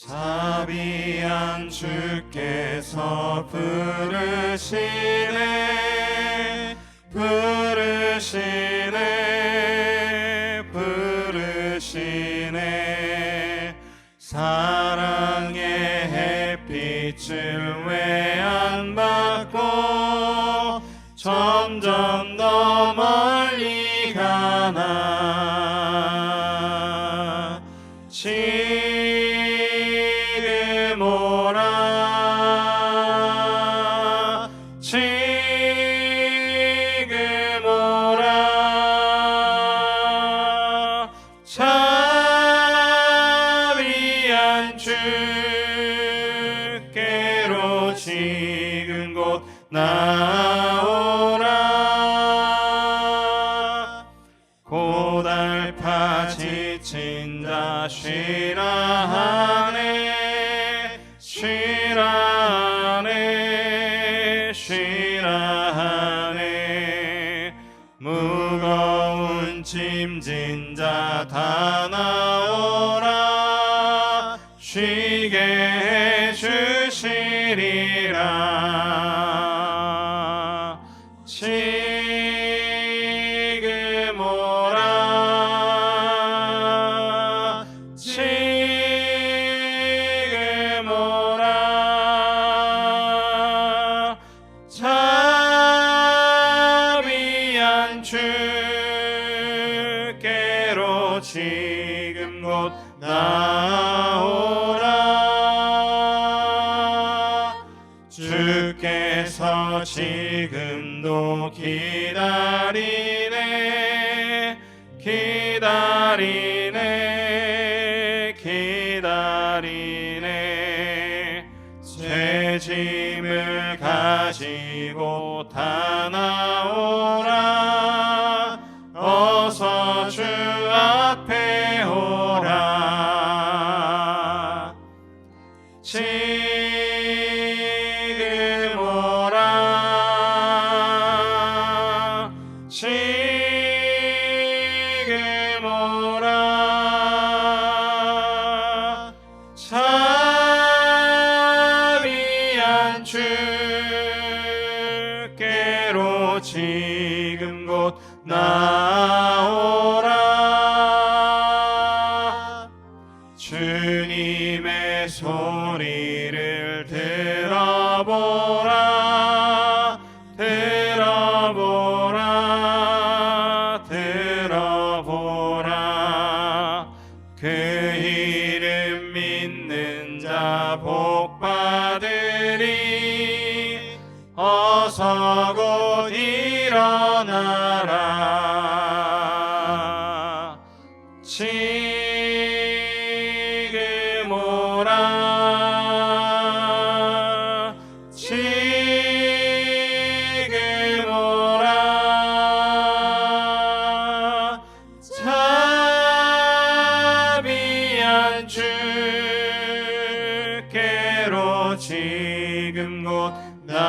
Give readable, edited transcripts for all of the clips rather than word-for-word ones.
자비한 주께서 부르시네 부르시네 부르시네 사랑의 햇빛을 왜 안 받고 점점 더 멀리 가나 지금 오라 지금 오라 자비한 주께로 지금 곧 나오라 고달파 지친 자 쉬라 하네 쉬라 하네 쉬라 하네 무거운 짐진 자 다 나오라 쉬게 해주시리라 지금 오라 지금 오라 자비한 주께로 지금 곧 나오라 주께서 지금도 기다리네 기다리네 기다리네 새 짐을 가지고 다 나오라 어서 주 앞에 오라 지금 오라 지금 오라 자비한 주께로 지금 곧 나오라 주님의 소리를 들어보라 들어보라 들어보라 그 이름 믿는 자 복 받으리 어서 곧 일어나라 지금 오라 지금 오라 자비한 주께로 지금 곧 나오라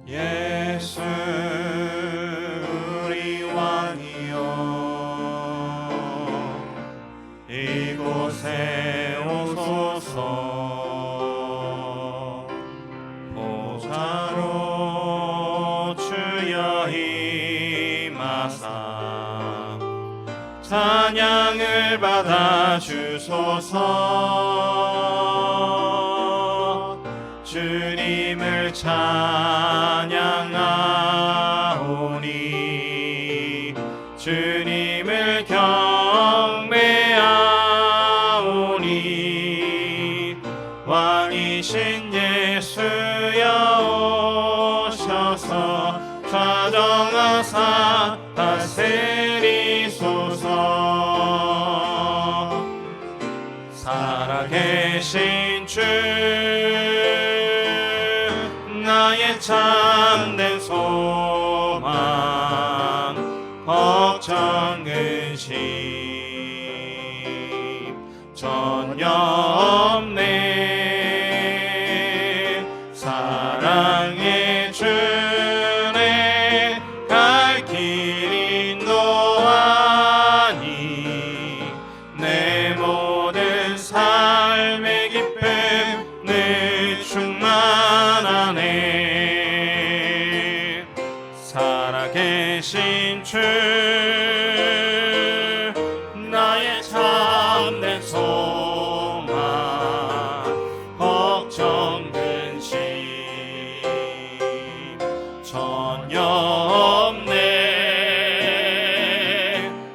예수 우리 왕이여 이곳에 오소서 보좌로 주여 임하사 찬양을 받아 주소서 주님을 찬양하오니 주님을 경배하오니 왕이신 예수여 오셔서 좌정하사 다스리소서 살아계신 주 나의 참된 소망 걱정 근심 전혀 없네. 사랑의 주네 갈 길이 노하니 내 모든 삶의 기쁨 늘 충만하네. 살아계신 주 나의 참된 소망 걱정 근심 전혀 없네.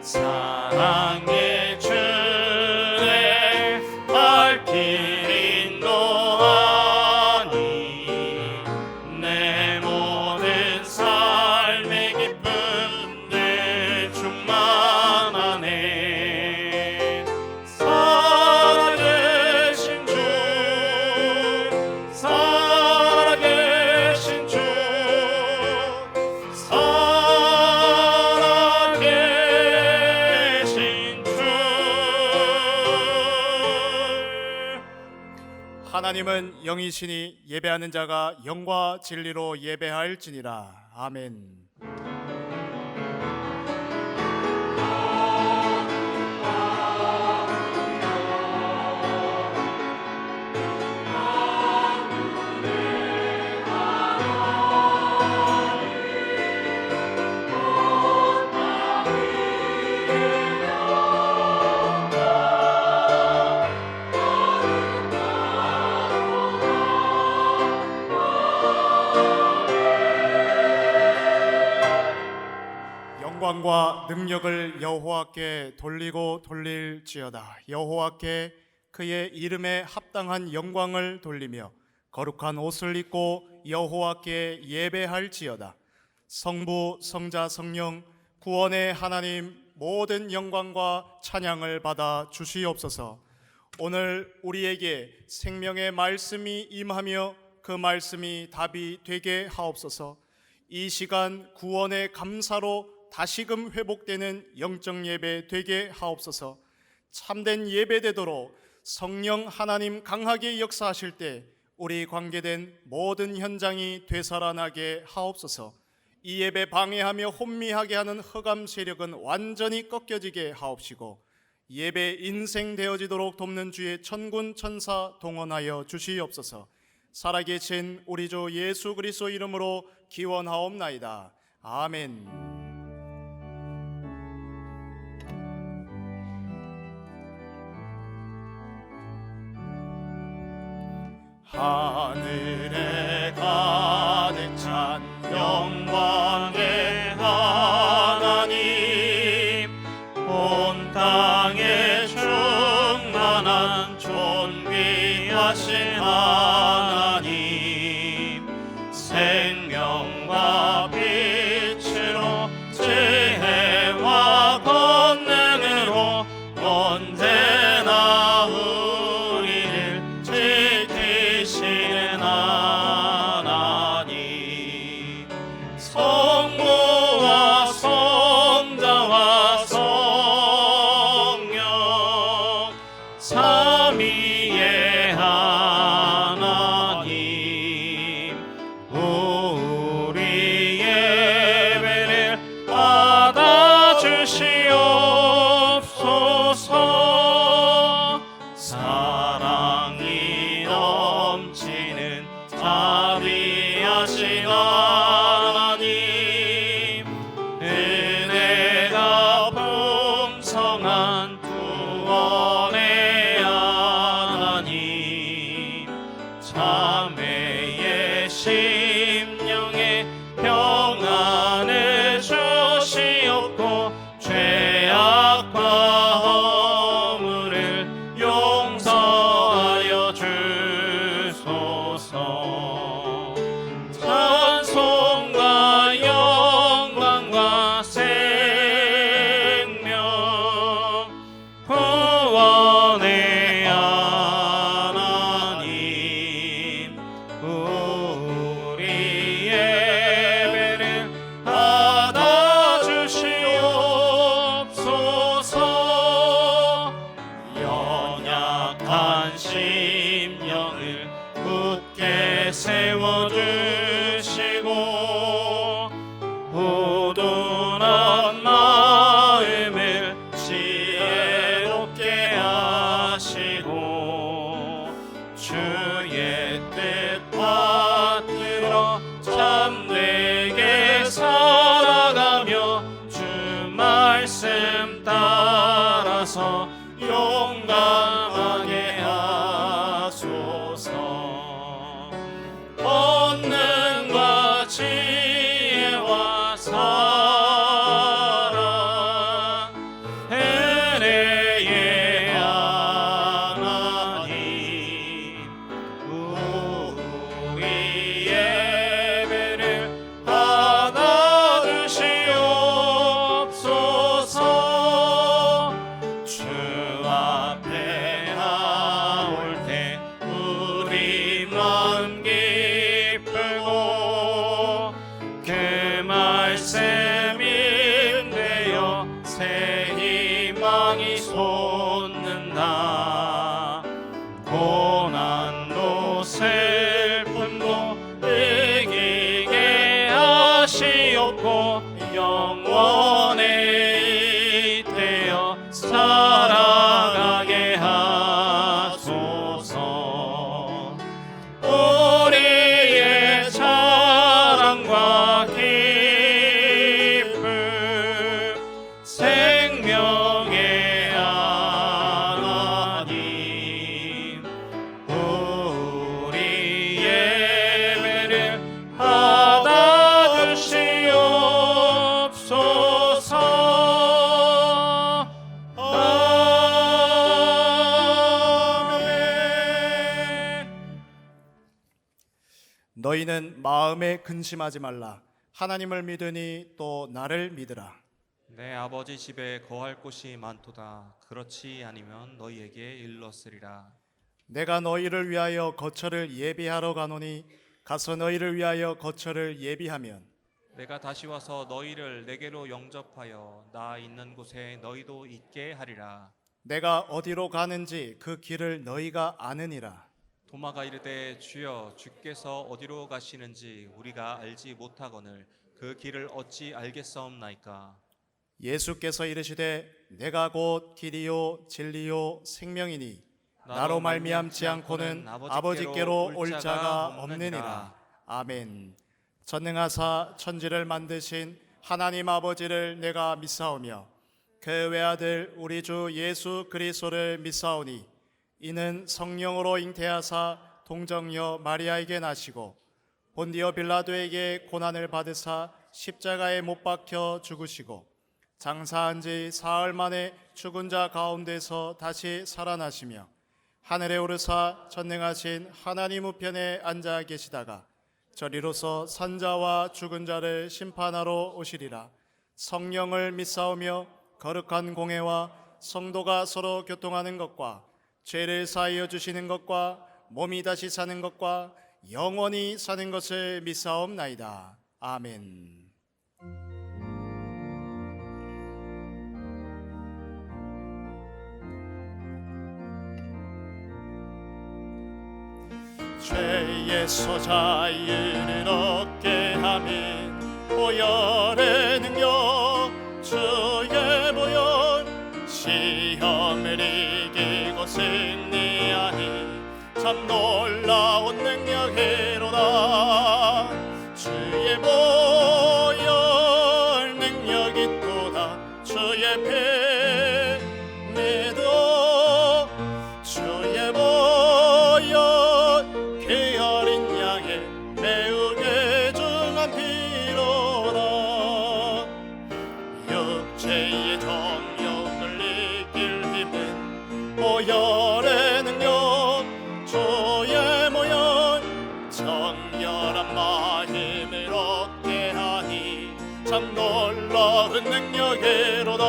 사랑의 주내 갈 길 인도하니 내 모든 삶의 기쁨 늘 충만하네. 살아계신 주 살아계신 주 살아계신 주. 하나님은 영이시니 예배하는 자가 영과 진리로 예배할지니라. 아멘. 영광과 능력을 여호와께 돌리고 돌릴지어다. 여호와께 그의 이름에 합당한 영광을 돌리며 거룩한 옷을 입고 여호와께 예배할지어다. 성부 성자 성령 구원의 하나님 모든 영광과 찬양을 받아 주시옵소서. 오늘 우리에게 생명의 말씀이 임하며 그 말씀이 답이 되게 하옵소서. 이 시간 구원의 감사로 다시금 회복되는 영적 예배 되게 하옵소서. 참된 예배 되도록 성령 하나님 강하게 역사하실 때 우리 관계된 모든 현장이 되살아나게 하옵소서. 이 예배 방해하며 혼미하게 하는 흑암 세력은 완전히 꺾여지게 하옵시고 예배 인생 되어지도록 돕는 주의 천군 천사 동원하여 주시옵소서. 살아계신 우리 주 예수 그리스도 이름으로 기원하옵나이다. 아멘. 하늘에 가득 찬 영광의 하나님 온 땅에 충만한 존귀하신 하나님 생명과 빛으로 지혜와 권능으로 언제나 우리를 지키시는 하나님 성부와 성자와 성령 삼위의 하나님 우리 예배를 받아주시옵소서. 사랑이 넘치는 자비하신 하나님 은혜가 풍성한 구원의 하나님 자매의 심령에 평안을 주시옵고 죄 우둔한 마음을 지혜롭게 하시고 주의 뜻 받들어 참되게 살아가며 주 말씀 따라서 용감하게 하소서. 권능과 지혜와 사랑 은혜의 하나님 우리 예배를 받아주시옵소서. 주 앞에 나올 때 우리 마음 기쁘고 그 말씀인데요 새 희망이 솟는다. 고난도 슬픔도 이기게 하시옵고 영원에 잇대어 살아가게 하소서. 우리의 자랑과 기쁨 생명의 하나님 우리 예배를 받아주시옵소서. 아멘. 너희는 마음에 근심하지 말라. 하나님을 믿으니 또 나를 믿으라. 내 아버지 집에 거할 곳이 많도다. 그렇지 아니면 너희에게 일렀으리라. 내가 너희를 위하여 거처를 예비하러 가노니 가서 너희를 위하여 거처를 예비하면 내가 다시 와서 너희를 내게로 영접하여 나 있는 곳에 너희도 있게 하리라. 내가 어디로 가는지 그 길을 너희가 아느니라. 도마가 이르되 주여 주께서 어디로 가시는지 우리가 알지 못하거늘 그 길을 어찌 알겠사옵나이까. 예수께서 이르시되 내가 곧 길이요 진리요 생명이니 나로 말미암지 않고는 아버지께로 올 자가 없느니라. 아멘. 전능하사 천지를 만드신 하나님 아버지를 내가 믿사오며 그 외아들 우리 주 예수 그리스도를 믿사오니 이는 성령으로 잉태하사 동정녀 마리아에게 나시고 본디오 빌라도에게 고난을 받으사 십자가에 못 박혀 죽으시고 장사한 지 사흘 만에 죽은 자 가운데서 다시 살아나시며 하늘에 오르사 전능하신 하나님 우편에 앉아 계시다가 저리로서 산자와 죽은 자를 심판하러 오시리라. 성령을 믿사오며 거룩한 공회와 성도가 서로 교통하는 것과 죄를 사하여 주시는 것과 몸이 다시 사는 것과 영원히 사는 것을 믿사옵나이다. 아멘. 죄의 소자유를 얻게 함인 보혈의 능력 주의 보혈 시험을 이기고 승리하니 참 놀라운 능력이로다. 주의 보혈 능력이 또다. 주의 피 믿어 주의 보혈 그 어린 양의 매우 귀중한 피로다. 육체의 정욕을 이길 힘은 보혈의 능력 주의 보혈 정결한 마음을 얻게 하니 참 놀라운 능력이로다.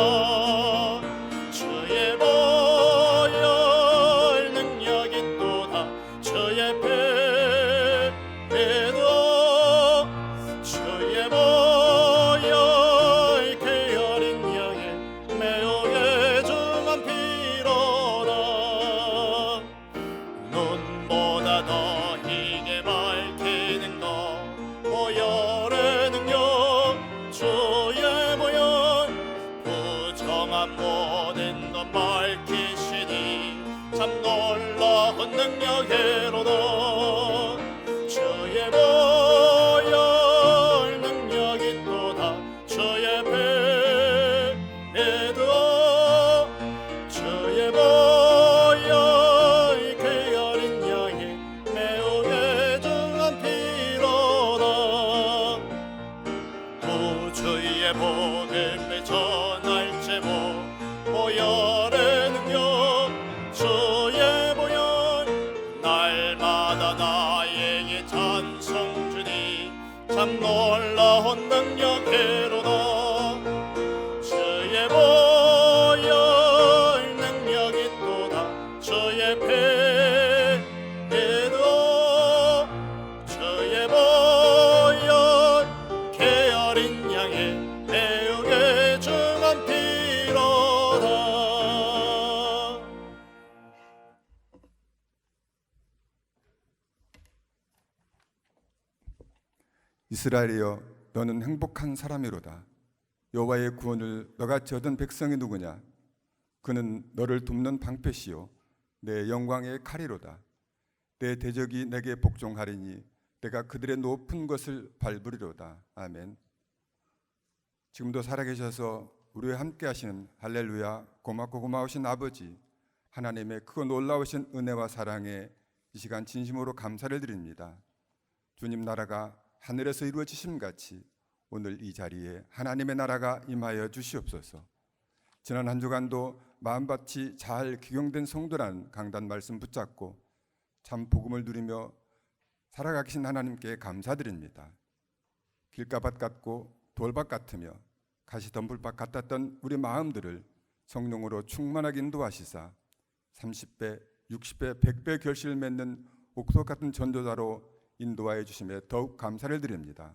주의 보혈 능력이 또다. 주의 피 믿어 주의 보혈 그 어린 양의 매우 귀중한 피로다. 눈보다 더 희게 밝히는 것 보혈의 능력 주 능력으로다 주의 보혈 능력이 또다 주의 배에도 주의 보혈 그 어린 양이 매우 귀중한 피로다 구주의 복음을 전할지모 보혈의 능력 주의 보혈 날마다 나에게 찬송 주니 참 놀라운 능력으로다 주의 보혈 능력이 또다 주의 배에도 주의 보혈 게으른 양의 매우 귀중한 피로다. 이스라엘이여 너는 행복한 사람이로다. 여호와의 구원을 너같이 얻은 백성이 누구냐? 그는 너를 돕는 방패시요 내 영광의 칼이로다. 내 대적이 내게 복종하리니 내가 그들의 높은 것을 밟으리로다. 아멘. 지금도 살아계셔서 우리와 함께 하시는 할렐루야 고맙고 고마우신 아버지 하나님의 크고 놀라우신 은혜와 사랑에 이 시간 진심으로 감사를 드립니다. 주님 나라가 하늘에서 이루어지심 같이 오늘 이 자리에 하나님의 나라가 임하여 주시옵소서. 지난 한 주간도 마음밭이 잘 기경된 성도라는 강단 말씀 붙잡고 참 복음을 누리며 살아가 계신 하나님께 감사드립니다. 길가밭 같고 돌밭 같으며 가시덤불밭 같았던 우리 마음들을 성령으로 충만하게 인도하시사 30배, 60배, 100배 결실을 맺는 옥토 같은 전도자로 인도하여 주심에 더욱 감사를 드립니다.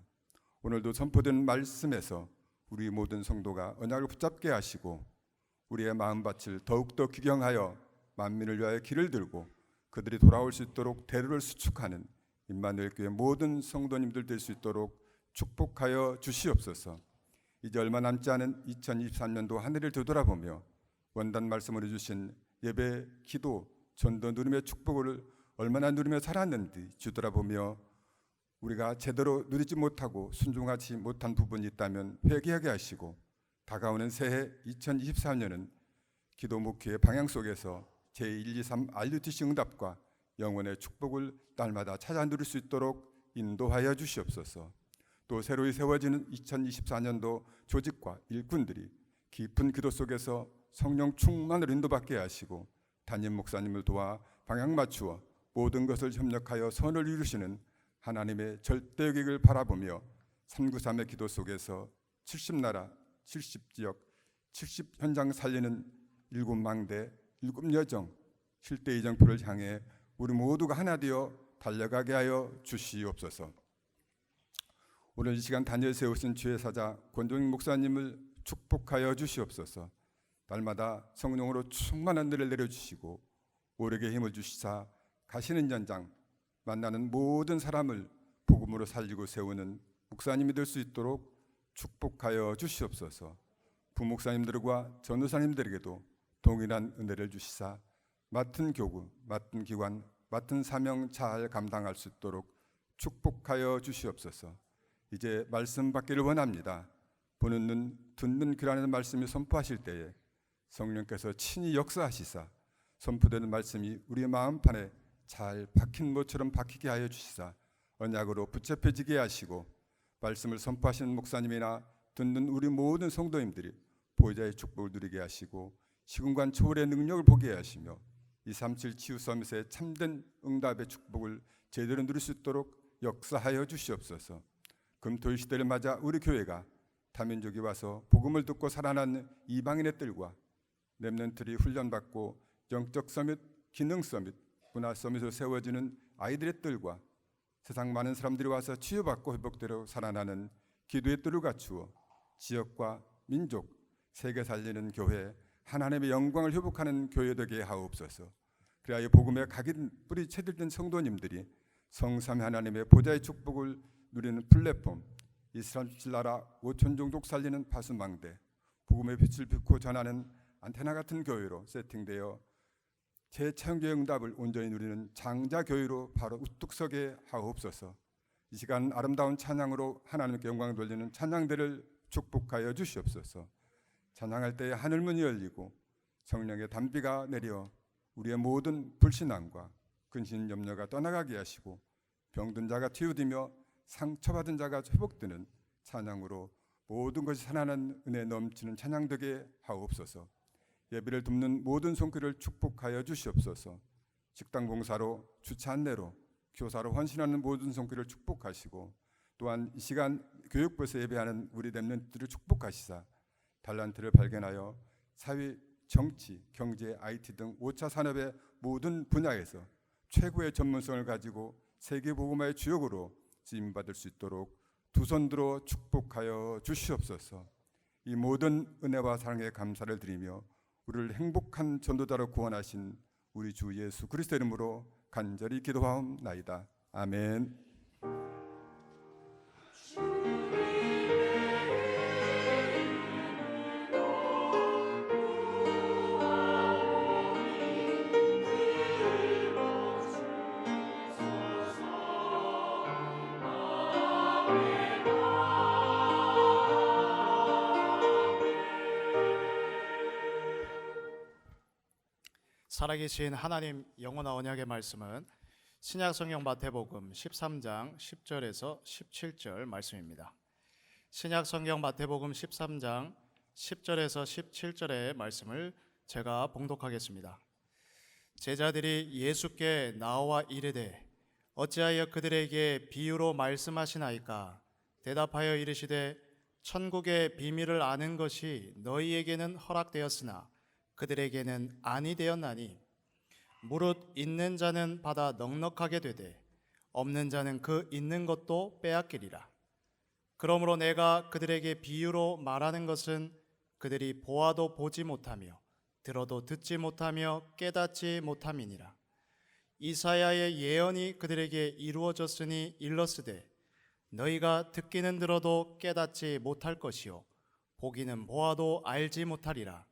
오늘도 선포된 말씀에서 우리 모든 성도가 언약을 붙잡게 하시고 우리의 마음밭을 더욱더 기경하여 만민을 위하여 길을 들고 그들이 돌아올 수 있도록 대로를 수축하는 임마누엘 교회 모든 성도님들 될 수 있도록 축복하여 주시옵소서. 이제 얼마 남지 않은 2023년도 한 해를 되돌아보며 원단 말씀으로 주신 예배, 기도, 전도 누림의 축복을 얼마나 누리며 살았는지 뒤돌아보며 우리가 제대로 누리지 못하고 순종하지 못한 부분이 있다면 회개하게 하시고 다가오는 새해 2024년은 기도 목회의 방향 속에서 제123 RUTC 응답과 영원의 축복을 날마다 찾아 누릴 수 있도록 인도하여 주시옵소서. 또 새로이 세워지는 2024년도 조직과 일꾼들이 깊은 기도 속에서 성령 충만을 인도받게 하시고 담임 목사님을 도와 방향 맞추어 모든 것을 협력하여 선을 이루시는 하나님의 절대 계획을 바라보며 393의 기도 속에서 70나라, 70지역, 70현장 살리는 7망대, 7여정, 7대 이정표를 향해 우리 모두가 하나 되어 달려가게 하여 주시옵소서. 오늘 이 시간 단위에 세우신 주의 사자 권종익 목사님을 축복하여 주시옵소서. 날마다 성령으로 충만한 은혜를 내려주시고 오력의 힘을 주시사 가시는 연장 만나는 모든 사람을 복음으로 살리고 세우는 목사님이 될 수 있도록 축복하여 주시옵소서. 부목사님들과 전도사님들에게도 동일한 은혜를 주시사 맡은 교구, 맡은 기관, 맡은 사명 잘 감당할 수 있도록 축복하여 주시옵소서. 이제 말씀 받기를 원합니다. 보는 눈, 듣는 귀라는 말씀이 선포하실 때에 성령께서 친히 역사하시사 선포되는 말씀이 우리의 마음판에 잘 박힌 모처럼 박히게 하여 주시사 언약으로 붙잡혀지게 하시고 말씀을 선포하시는 목사님이나 듣는 우리 모든 성도님들이 보좌의 축복을 누리게 하시고 시공간 초월의 능력을 보게 하시며 237 치유 서밋의 참된 응답의 축복을 제대로 누릴 수 있도록 역사하여 주시옵소서. 금토일 시대를 맞아 우리 교회가 다민족이 와서 복음을 듣고 살아나는 이방인의 뜰과 렘넌트리 훈련받고 영적 서밋, 기능 서밋, 문화 서밋으로 세워지는 아이들의 뜰과 세상 많은 사람들이 와서 치유받고 회복대로 살아나는 기도의 뜰을 갖추어 지역과 민족, 세계 살리는 교회, 하나님의 영광을 회복하는 교회 되게 하옵소서. 그래야 복음의 각인 뿌리 채들된 성도님들이 성삼 하나님의 보좌의 축복을 누리는 플랫폼, 이스라엘 나라 5천 종족 살리는 파수망대, 복음의 빛을 비고 전하는 안테나 같은 교회로 세팅되어 제 창조의 응답을 온전히 누리는 장자교회로 바로 우뚝 서게 하옵소서. 이 시간 아름다운 찬양으로 하나님께 영광 돌리는 찬양들을 축복하여 주시옵소서. 찬양할 때 하늘문이 열리고 성령의 단비가 내려 우리의 모든 불신앙과 근심 염려가 떠나가게 하시고 병든 자가 치유되며 상처받은 자가 회복되는 찬양으로 모든 것이 살아나는 은혜 넘치는 찬양 되게 하옵소서. 예배를 돕는 모든 손길을 축복하여 주시옵소서. 식당 봉사로, 주차 안내로, 교사로 헌신하는 모든 손길을 축복하시고 또한 이 시간 교육부에서 예배하는 우리 렘넌트들을 축복하시사 달란트를 발견하여 사회, 정치, 경제, IT 등 5차 산업의 모든 분야에서 최고의 전문성을 가지고 세계복음화의 주역으로 쓰임받을 수 있도록 두 손 들어 축복하여 주시옵소서. 이 모든 은혜와 사랑에 감사를 드리며 우리를 행복한 전도자로 구원하신 우리 주 예수 그리스도 이름으로 간절히 기도하옵나이다. 아멘. 살아계신 하나님 영원한 언약의 말씀은 신약성경 마태복음 13장 10절에서 17절 말씀입니다. 신약성경 마태복음 13장 10절에서 17절의 말씀을 제가 봉독하겠습니다. 제자들이 예수께 나와 이르되 어찌하여 그들에게 비유로 말씀하시나이까? 대답하여 이르시되 천국의 비밀을 아는 것이 너희에게는 허락되었으나 그들에게는 아니 되었나니 무릇 있는 자는 받아 넉넉하게 되되 없는 자는 그 있는 것도 빼앗기리라. 그러므로 내가 그들에게 비유로 말하는 것은 그들이 보아도 보지 못하며 들어도 듣지 못하며 깨닫지 못함이니라. 이사야의 예언이 그들에게 이루어졌으니 일렀으되 너희가 듣기는 들어도 깨닫지 못할 것이요 보기는 보아도 알지 못하리라.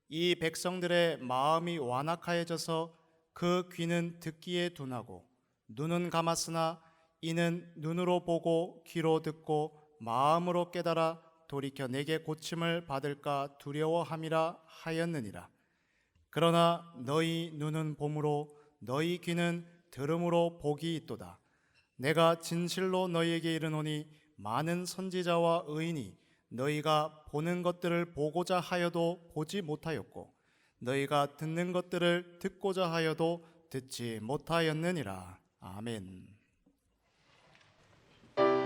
이 백성들의 마음이 완악하여져서 그 귀는 듣기에 둔하고 눈은 감았으나 이는 눈으로 보고 귀로 듣고 마음으로 깨달아 돌이켜 내게 고침을 받을까 두려워함이라 하였느니라. 그러나 너희 눈은 봄으로 너희 귀는 들음으로 복이 있도다. 내가 진실로 너희에게 이르노니 많은 선지자와 의인이 너희가 보는 것들을 보고자 하여도 보지 못하였고 너희가 듣는 것들을 듣고자 하여도 듣지 못하였느니라. 아멘. 주의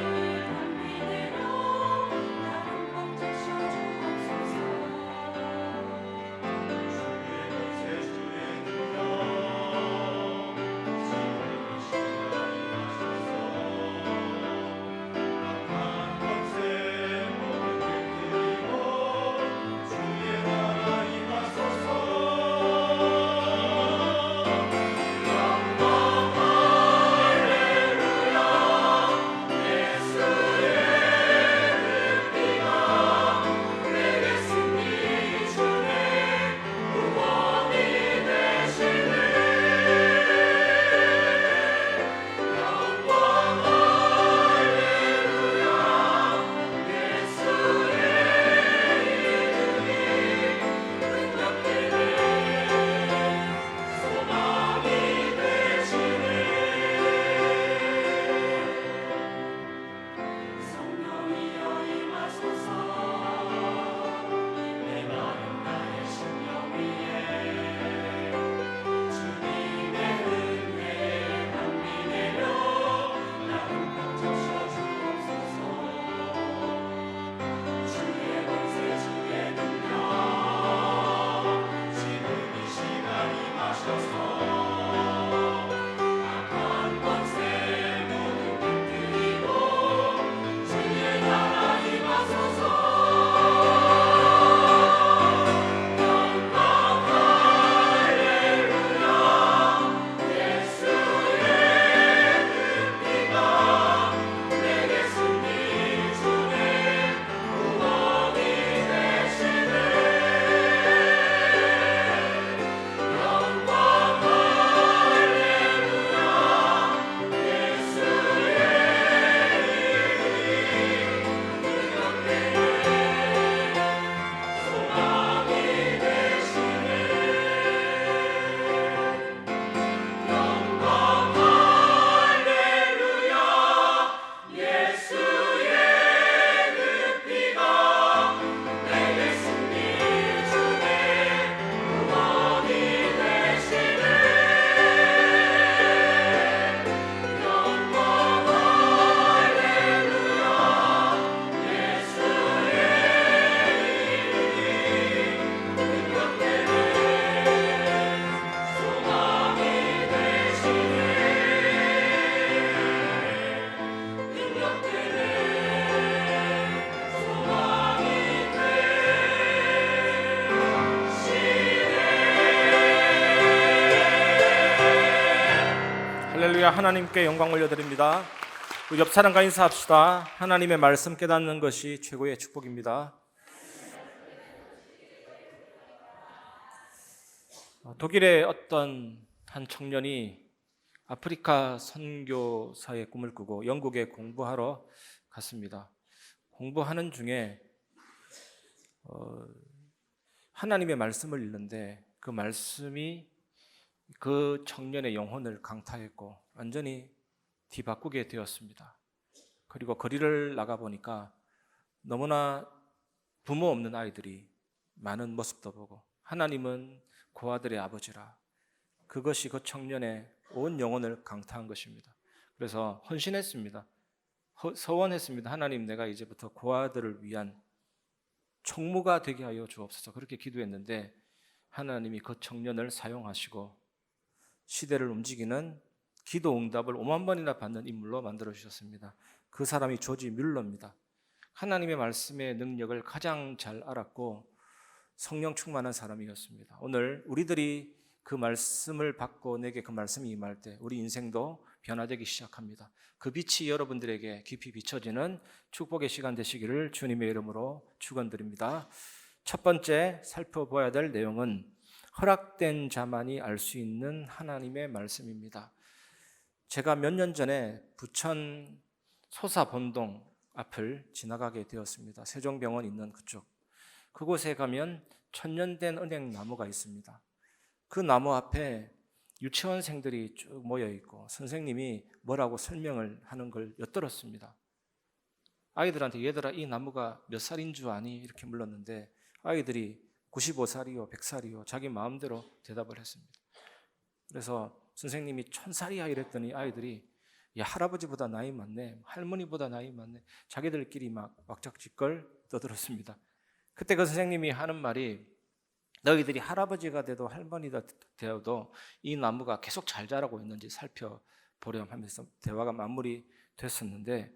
이름을 할렐루야. 하나님께 영광 올려드립니다. 우리 옆 사람과 인사합시다. 하나님의 말씀 깨닫는 것이 최고의 축복입니다. 독일의 어떤 한 청년이 아프리카 선교사의 꿈을 꾸고 영국에 공부하러 갔습니다. 공부하는 중에 하나님의 말씀을 읽는데 그 말씀이 그 청년의 영혼을 강타했고 완전히 뒤바꾸게 되었습니다. 그리고 거리를 나가보니까 너무나 부모 없는 아이들이 많은 모습도 보고 하나님은 고아들의 아버지라, 그것이 그 청년의 온 영혼을 강타한 것입니다. 그래서 헌신했습니다. 서원했습니다. 하나님, 내가 이제부터 고아들을 위한 총무가 되게 하여 주옵소서. 그렇게 기도했는데 하나님이 그 청년을 사용하시고 시대를 움직이는 기도 응답을 5만 번이나 받는 인물로 만들어 주셨습니다. 그 사람이 조지 뮬러입니다. 하나님의 말씀의 능력을 가장 잘 알았고 성령 충만한 사람이었습니다. 오늘 우리들이 그 말씀을 받고 내게 그 말씀이 임할 때 우리 인생도 변화되기 시작합니다. 그 빛이 여러분들에게 깊이 비춰지는 축복의 시간 되시기를 주님의 이름으로 축원드립니다. 첫 번째 살펴봐야 될 내용은 허락된 자만이 알 수 있는 하나님의 말씀입니다. 제가 몇 년 전에 부천 소사본동 앞을 지나가게 되었습니다. 세종병원 있는 그쪽. 그곳에 가면 천년된 은행나무가 있습니다. 그 나무 앞에 유치원생들이 쭉 모여 있고 선생님이 뭐라고 설명을 하는 걸 엿들었습니다. 아이들한테 얘들아, 이 나무가 몇 살인 줄 아니? 이렇게 물었는데 아이들이 95살이요 100살이요 자기 마음대로 대답을 했습니다. 그래서 선생님이 1000살이야 이랬더니 아이들이 야, 할아버지보다 나이 많네, 할머니보다 나이 많네, 자기들끼리 막 왁작지껄 떠들었습니다. 그때 그 선생님이 하는 말이 너희들이 할아버지가 돼도 할머니가 되어도 이 나무가 계속 잘 자라고 있는지 살펴보렴 하면서 대화가 마무리 됐었는데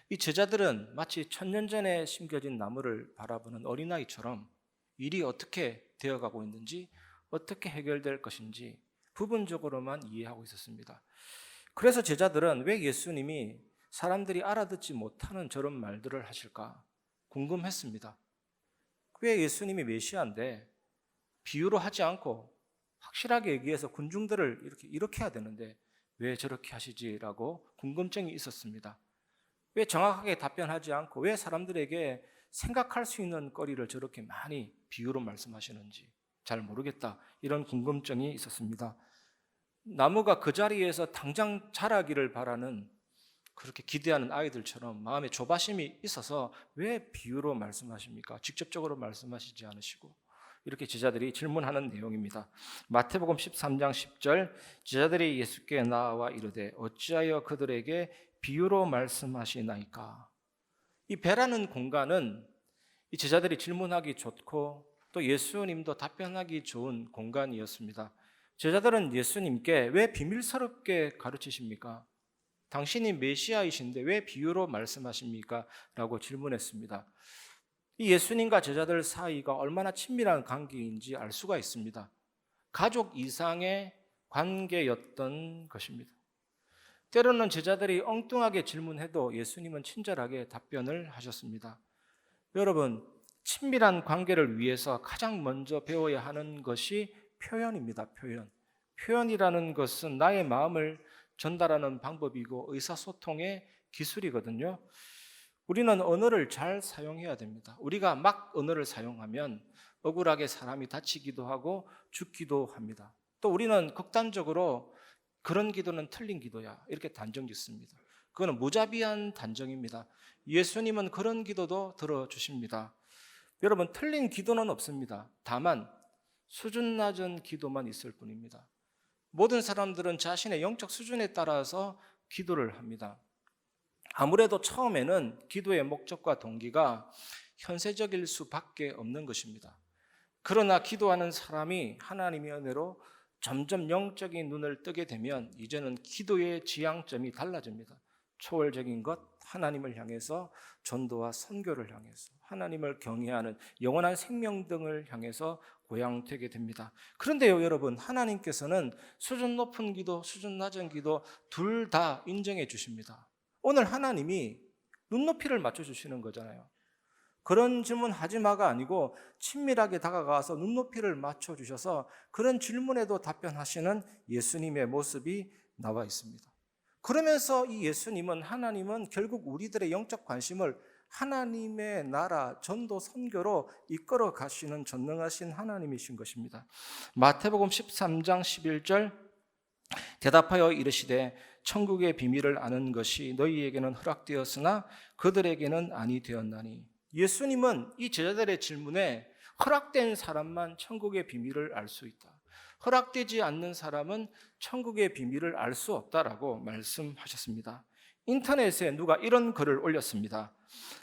이 제자들은 마치 1000년 전에 심겨진 나무를 바라보는 어린아이처럼 일이 어떻게 되어가고 있는지, 어떻게 해결될 것인지 부분적으로만 이해하고 있었습니다. 그래서 제자들은 왜 예수님이 사람들이 알아듣지 못하는 저런 말들을 하실까 궁금했습니다. 왜 예수님이 메시아인데 비유로 하지 않고 확실하게 얘기해서 군중들을 이렇게 해야 되는데 왜 저렇게 하시지라고 궁금증이 있었습니다. 왜 정확하게 답변하지 않고 왜 사람들에게 생각할 수 있는 거리를 저렇게 많이 비유로 말씀하시는지 잘 모르겠다, 이런 궁금증이 있었습니다. 나무가 그 자리에서 당장 자라기를 바라는, 그렇게 기대하는 아이들처럼 마음에 조바심이 있어서 왜 비유로 말씀하십니까? 직접적으로 말씀하시지 않으시고, 이렇게 제자들이 질문하는 내용입니다. 마태복음 13장 10절, 제자들이 예수께 나와 이르되 어찌하여 그들에게 비유로 말씀하시나이까? 이 배라는 공간은 이 제자들이 질문하기 좋고 또 예수님도 답변하기 좋은 공간이었습니다. 제자들은 예수님께 왜 비밀스럽게 가르치십니까? 당신이 메시아이신데 왜 비유로 말씀하십니까? 라고 질문했습니다. 이 예수님과 제자들 사이가 얼마나 친밀한 관계인지 알 수가 있습니다. 가족 이상의 관계였던 것입니다. 때로는 제자들이 엉뚱하게 질문해도 예수님은 친절하게 답변을 하셨습니다. 여러분, 친밀한 관계를 위해서 가장 먼저 배워야 하는 것이 표현입니다. 표현이라는 것은 나의 마음을 전달하는 방법이고 의사소통의 기술이거든요. 우리는 언어를 잘 사용해야 됩니다. 우리가 막 언어를 사용하면 억울하게 사람이 다치기도 하고 죽기도 합니다. 또 우리는 극단적으로 그런 기도는 틀린 기도야, 이렇게 단정 짓습니다. 그거는 무자비한 단정입니다. 예수님은 그런 기도도 들어주십니다. 여러분, 틀린 기도는 없습니다. 다만 수준 낮은 기도만 있을 뿐입니다. 모든 사람들은 자신의 영적 수준에 따라서 기도를 합니다. 아무래도 처음에는 기도의 목적과 동기가 현세적일 수밖에 없는 것입니다. 그러나 기도하는 사람이 하나님의 은혜로 점점 영적인 눈을 뜨게 되면 이제는 기도의 지향점이 달라집니다. 초월적인 것, 하나님을 향해서, 전도와 선교를 향해서, 하나님을 경외하는 영원한 생명 등을 향해서 고양되게 됩니다. 그런데요, 여러분, 하나님께서는 수준 높은 기도, 수준 낮은 기도 둘 다 인정해 주십니다. 오늘 하나님이 눈높이를 맞춰 주시는 거잖아요. 그런 질문 하지 마가 아니고 친밀하게 다가가서 눈높이를 맞춰 주셔서 그런 질문에도 답변하시는 예수님의 모습이 나와 있습니다. 그러면서 이 예수님은, 하나님은 결국 우리들의 영적 관심을 하나님의 나라, 전도, 선교로 이끌어 가시는 전능하신 하나님이신 것입니다. 마태복음 13장 11절, 대답하여 이르시되 천국의 비밀을 아는 것이 너희에게는 허락되었으나 그들에게는 아니 되었나니. 예수님은 이 제자들의 질문에 허락된 사람만 천국의 비밀을 알 수 있다, 허락되지 않는 사람은 천국의 비밀을 알 수 없다라고 말씀하셨습니다. 인터넷에 누가 이런 글을 올렸습니다.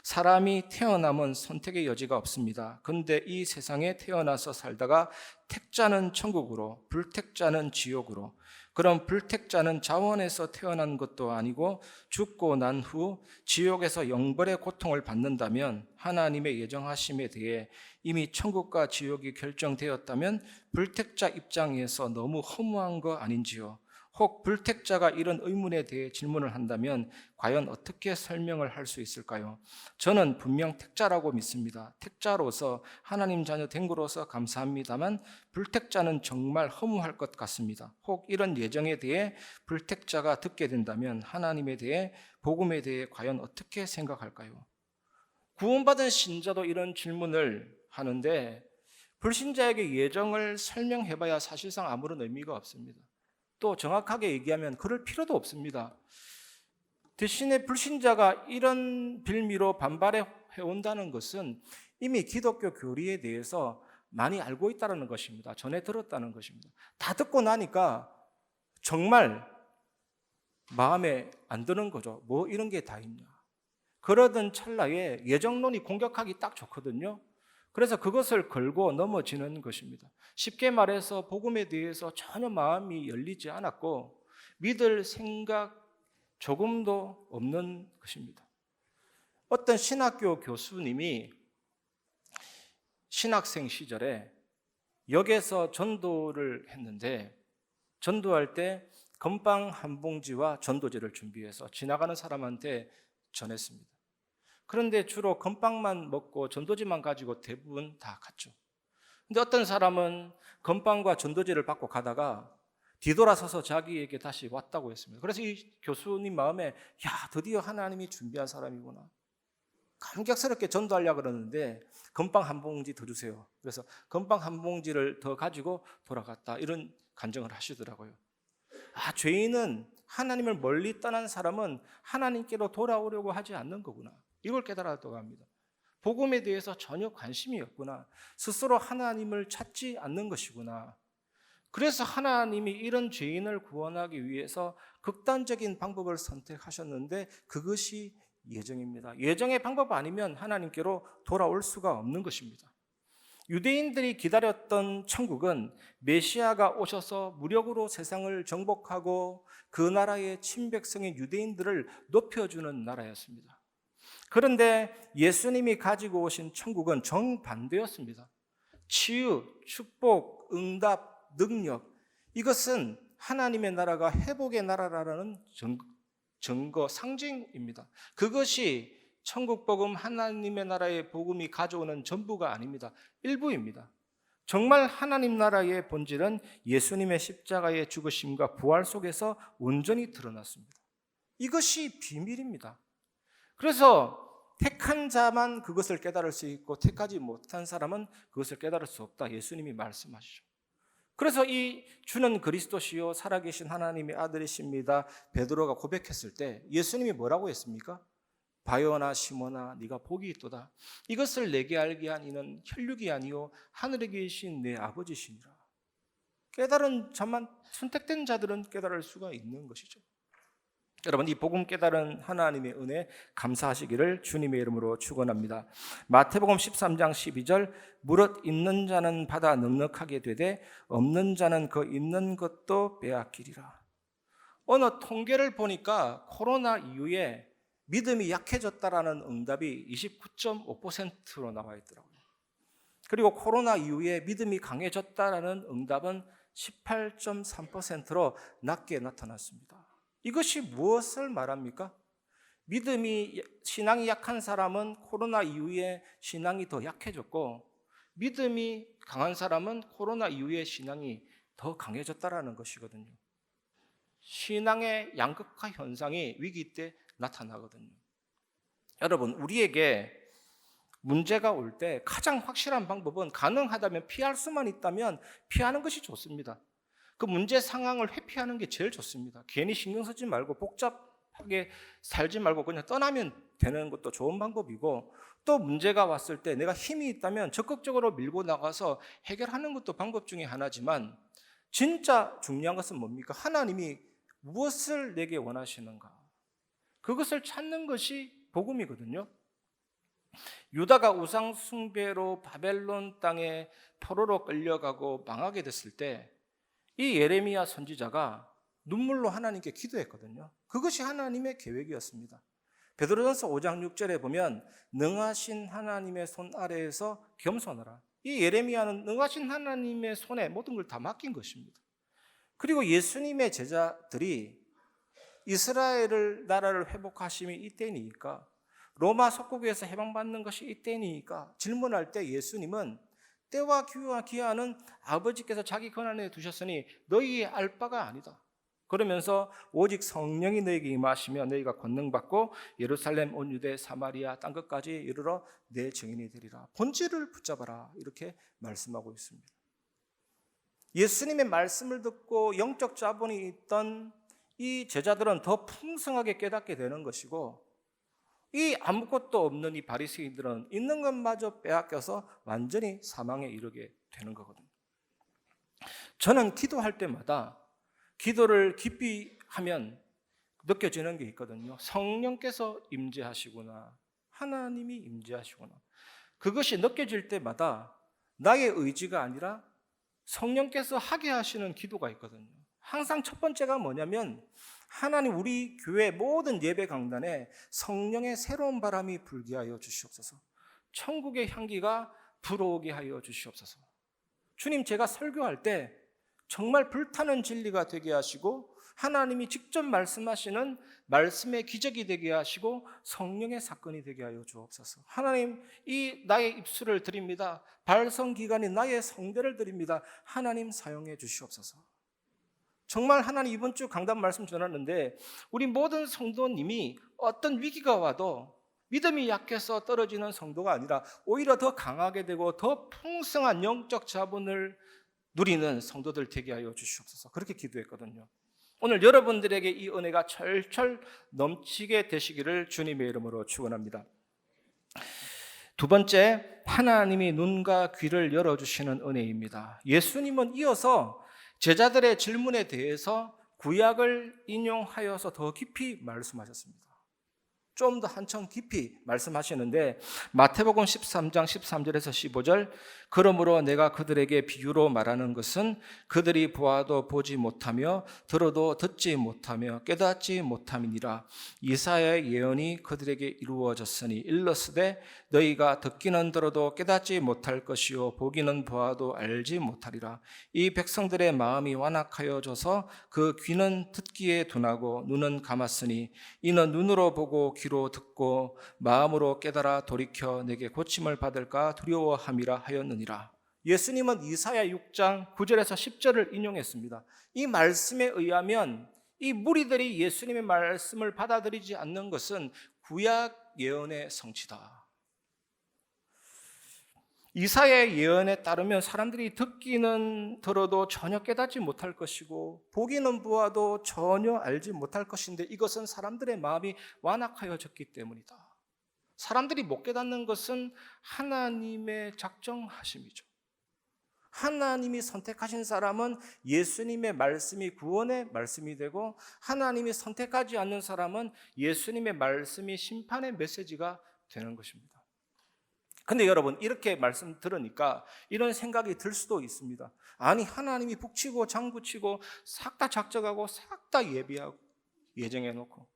사람이 태어남은 선택의 여지가 없습니다. 근데 이 세상에 태어나서 살다가 택자는 천국으로, 불택자는 지옥으로. 그럼 불택자는 자원에서 태어난 것도 아니고 죽고 난 후 지옥에서 영벌의 고통을 받는다면, 하나님의 예정하심에 대해 이미 천국과 지옥이 결정되었다면 불택자 입장에서 너무 허무한 거 아닌지요? 혹 불택자가 이런 의문에 대해 질문을 한다면 과연 어떻게 설명을 할 수 있을까요? 저는 분명 택자라고 믿습니다. 택자로서, 하나님 자녀 된 거로서 감사합니다만 불택자는 정말 허무할 것 같습니다. 혹 이런 예정에 대해 불택자가 듣게 된다면 하나님에 대해, 복음에 대해 과연 어떻게 생각할까요? 구원받은 신자도 이런 질문을 하는데 불신자에게 예정을 설명해봐야 사실상 아무런 의미가 없습니다. 또 정확하게 얘기하면 그럴 필요도 없습니다. 대신에 불신자가 이런 빌미로 반발해 온다는 것은 이미 기독교 교리에 대해서 많이 알고 있다는 것입니다. 전에 들었다는 것입니다. 다 듣고 나니까 정말 마음에 안 드는 거죠. 뭐 이런 게 다 있냐. 그러던 찰나에 예정론이 공격하기 딱 좋거든요. 그래서 그것을 걸고 넘어지는 것입니다. 쉽게 말해서 복음에 대해서 전혀 마음이 열리지 않았고 믿을 생각 조금도 없는 것입니다. 어떤 신학교 교수님이 신학생 시절에 역에서 전도를 했는데, 전도할 때 건빵 한 봉지와 전도제를 준비해서 지나가는 사람한테 전했습니다. 그런데 주로 건빵만 먹고 전도지만 가지고 대부분 다 갔죠. 근데 어떤 사람은 건빵과 전도지를 받고 가다가 뒤돌아서서 자기에게 다시 왔다고 했습니다. 그래서 이 교수님 마음에, 야, 드디어 하나님이 준비한 사람이구나. 감격스럽게 전도하려고 그러는데 건빵 한 봉지 더 주세요. 그래서 건빵 한 봉지를 더 가지고 돌아갔다, 이런 간증을 하시더라고요. 아, 죄인은, 하나님을 멀리 떠난 사람은 하나님께로 돌아오려고 하지 않는 거구나, 이걸 깨달았다고 합니다. 복음에 대해서 전혀 관심이 없구나, 스스로 하나님을 찾지 않는 것이구나. 그래서 하나님이 이런 죄인을 구원하기 위해서 극단적인 방법을 선택하셨는데 그것이 예정입니다. 예정의 방법 아니면 하나님께로 돌아올 수가 없는 것입니다. 유대인들이 기다렸던 천국은 메시아가 오셔서 무력으로 세상을 정복하고 그 나라의 친백성인 유대인들을 높여주는 나라였습니다. 그런데 예수님이 가지고 오신 천국은 정반대였습니다. 치유, 축복, 응답, 능력, 이것은 하나님의 나라가 회복의 나라라는 증거, 상징입니다. 그것이 천국 복음, 하나님의 나라의 복음이 가져오는 전부가 아닙니다. 일부입니다. 정말 하나님 나라의 본질은 예수님의 십자가의 죽으심과 부활 속에서 온전히 드러났습니다. 이것이 비밀입니다. 그래서 택한 자만 그것을 깨달을 수 있고 택하지 못한 사람은 그것을 깨달을 수 없다, 예수님이 말씀하시죠. 그래서 이 주는 그리스도시요 살아계신 하나님의 아들이십니다, 베드로가 고백했을 때 예수님이 뭐라고 했습니까? 바요나 시몬아, 네가 복이 있도다. 이것을 내게 알게 한 이는 혈육이 아니요 하늘에 계신 내 아버지시니라. 깨달은 자만, 선택된 자들은 깨달을 수가 있는 것이죠. 여러분, 이 복음 깨달은 하나님의 은혜 감사하시기를 주님의 이름으로 축원합니다. 마태복음 13장 12절, 무릇 있는 자는 받아 넉넉하게 되되 없는 자는 그 있는 것도 빼앗기리라. 어느 통계를 보니까 코로나 이후에 믿음이 약해졌다라는 응답이 29.5%로 나와 있더라고요. 그리고 코로나 이후에 믿음이 강해졌다라는 응답은 18.3%로 낮게 나타났습니다. 이것이 무엇을 말합니까? 신앙이 약한 사람은 코로나 이후에 신앙이 더 약해졌고, 믿음이 강한 사람은 코로나 이후에 신앙이 더 강해졌다라는 것이거든요. 신앙의 양극화 현상이 위기 때 나타나거든요. 여러분, 우리에게 문제가 올 때 가장 확실한 방법은 가능하다면 피할 수만 있다면 피하는 것이 좋습니다. 그 문제 상황을 회피하는 게 제일 좋습니다. 괜히 신경 쓰지 말고 복잡하게 살지 말고 그냥 떠나면 되는 것도 좋은 방법이고, 또 문제가 왔을 때 내가 힘이 있다면 적극적으로 밀고 나가서 해결하는 것도 방법 중에 하나지만, 진짜 중요한 것은 뭡니까? 하나님이 무엇을 내게 원하시는가? 그것을 찾는 것이 복음이거든요. 유다가 우상 숭배로 바벨론 땅에 포로로 끌려가고 망하게 됐을 때 이 예레미야 선지자가 눈물로 하나님께 기도했거든요. 그것이 하나님의 계획이었습니다. 베드로전서 5장 6절에 보면 능하신 하나님의 손 아래에서 겸손하라. 이 예레미야는 능하신 하나님의 손에 모든 걸 다 맡긴 것입니다. 그리고 예수님의 제자들이 이스라엘을 나라를 회복하심이 이때니까, 로마 속국에서 해방받는 것이 이때니까 질문할 때 예수님은 때와 기한은 아버지께서 자기 권한에 두셨으니 너희의 알 바가 아니다. 그러면서 오직 성령이 너희에게 임하시며 너희가 권능받고 예루살렘 온 유대 사마리아 땅 끝까지 이르러 내 증인이 되리라. 본질을 붙잡아라, 이렇게 말씀하고 있습니다. 예수님의 말씀을 듣고 영적 자본이 있던 이 제자들은 더 풍성하게 깨닫게 되는 것이고, 이 아무것도 없는 이 바리새인들은 있는 것마저 빼앗겨서 완전히 사망에 이르게 되는 거거든요. 저는 기도할 때마다 기도를 깊이 하면 느껴지는 게 있거든요. 성령께서 임재하시구나, 하나님이 임재하시구나. 그것이 느껴질 때마다 나의 의지가 아니라 성령께서 하게 하시는 기도가 있거든요. 항상 첫 번째가 뭐냐면, 하나님, 우리 교회 모든 예배 강단에 성령의 새로운 바람이 불게 하여 주시옵소서. 천국의 향기가 불어오게 하여 주시옵소서. 주님, 제가 설교할 때 정말 불타는 진리가 되게 하시고, 하나님이 직접 말씀하시는 말씀의 기적이 되게 하시고, 성령의 사건이 되게 하여 주옵소서. 하나님, 이 나의 입술을 드립니다. 발성기관인 나의 성대를 드립니다. 하나님, 사용해 주시옵소서. 정말 하나님, 이번 주 강단 말씀 전하는데 우리 모든 성도님이 어떤 위기가 와도 믿음이 약해서 떨어지는 성도가 아니라 오히려 더 강하게 되고 더 풍성한 영적 자본을 누리는 성도들 되게 하여 주시옵소서. 그렇게 기도했거든요. 오늘 여러분들에게 이 은혜가 철철 넘치게 되시기를 주님의 이름으로 축원합니다. 두 번째, 하나님이 눈과 귀를 열어주시는 은혜입니다. 예수님은 이어서 제자들의 질문에 대해서 구약을 인용하여서 더 깊이 말씀하셨습니다. 좀 더 한층 깊이 말씀하시는데, 마태복음 13장 13절에서 15절, 그러므로 내가 그들에게 비유로 말하는 것은 그들이 보아도 보지 못하며 들어도 듣지 못하며 깨닫지 못함이니라. 이사야의 예언이 그들에게 이루어졌으니 일렀으되 너희가 듣기는 들어도 깨닫지 못할 것이요 보기는 보아도 알지 못하리라. 이 백성들의 마음이 완악하여져서 그 귀는 듣기에 둔하고 눈은 감았으니 이는 눈으로 보고 귀로 듣고 마음으로 깨달아 돌이켜 내게 고침을 받을까 두려워함이라 하였느니라. 예수님은 이사야 6장 9절에서 10절을 인용했습니다. 이 말씀에 의하면 이 무리들이 예수님의 말씀을 받아들이지 않는 것은 구약 예언의 성취다. 이사야의 예언에 따르면 사람들이 듣기는 들어도 전혀 깨닫지 못할 것이고 보기는 보아도 전혀 알지 못할 것인데, 이것은 사람들의 마음이 완악하여졌기 때문이다. 사람들이 못 깨닫는 것은 하나님의 작정하심이죠. 하나님이 선택하신 사람은 예수님의 말씀이 구원의 말씀이 되고, 하나님이 선택하지 않는 사람은 예수님의 말씀이 심판의 메시지가 되는 것입니다. 근데 여러분, 이렇게 말씀 들으니까 이런 생각이 들 수도 있습니다. 아니, 하나님이 북치고 장구치고 싹 다 작정하고 싹 다 예비하고 예정해놓고,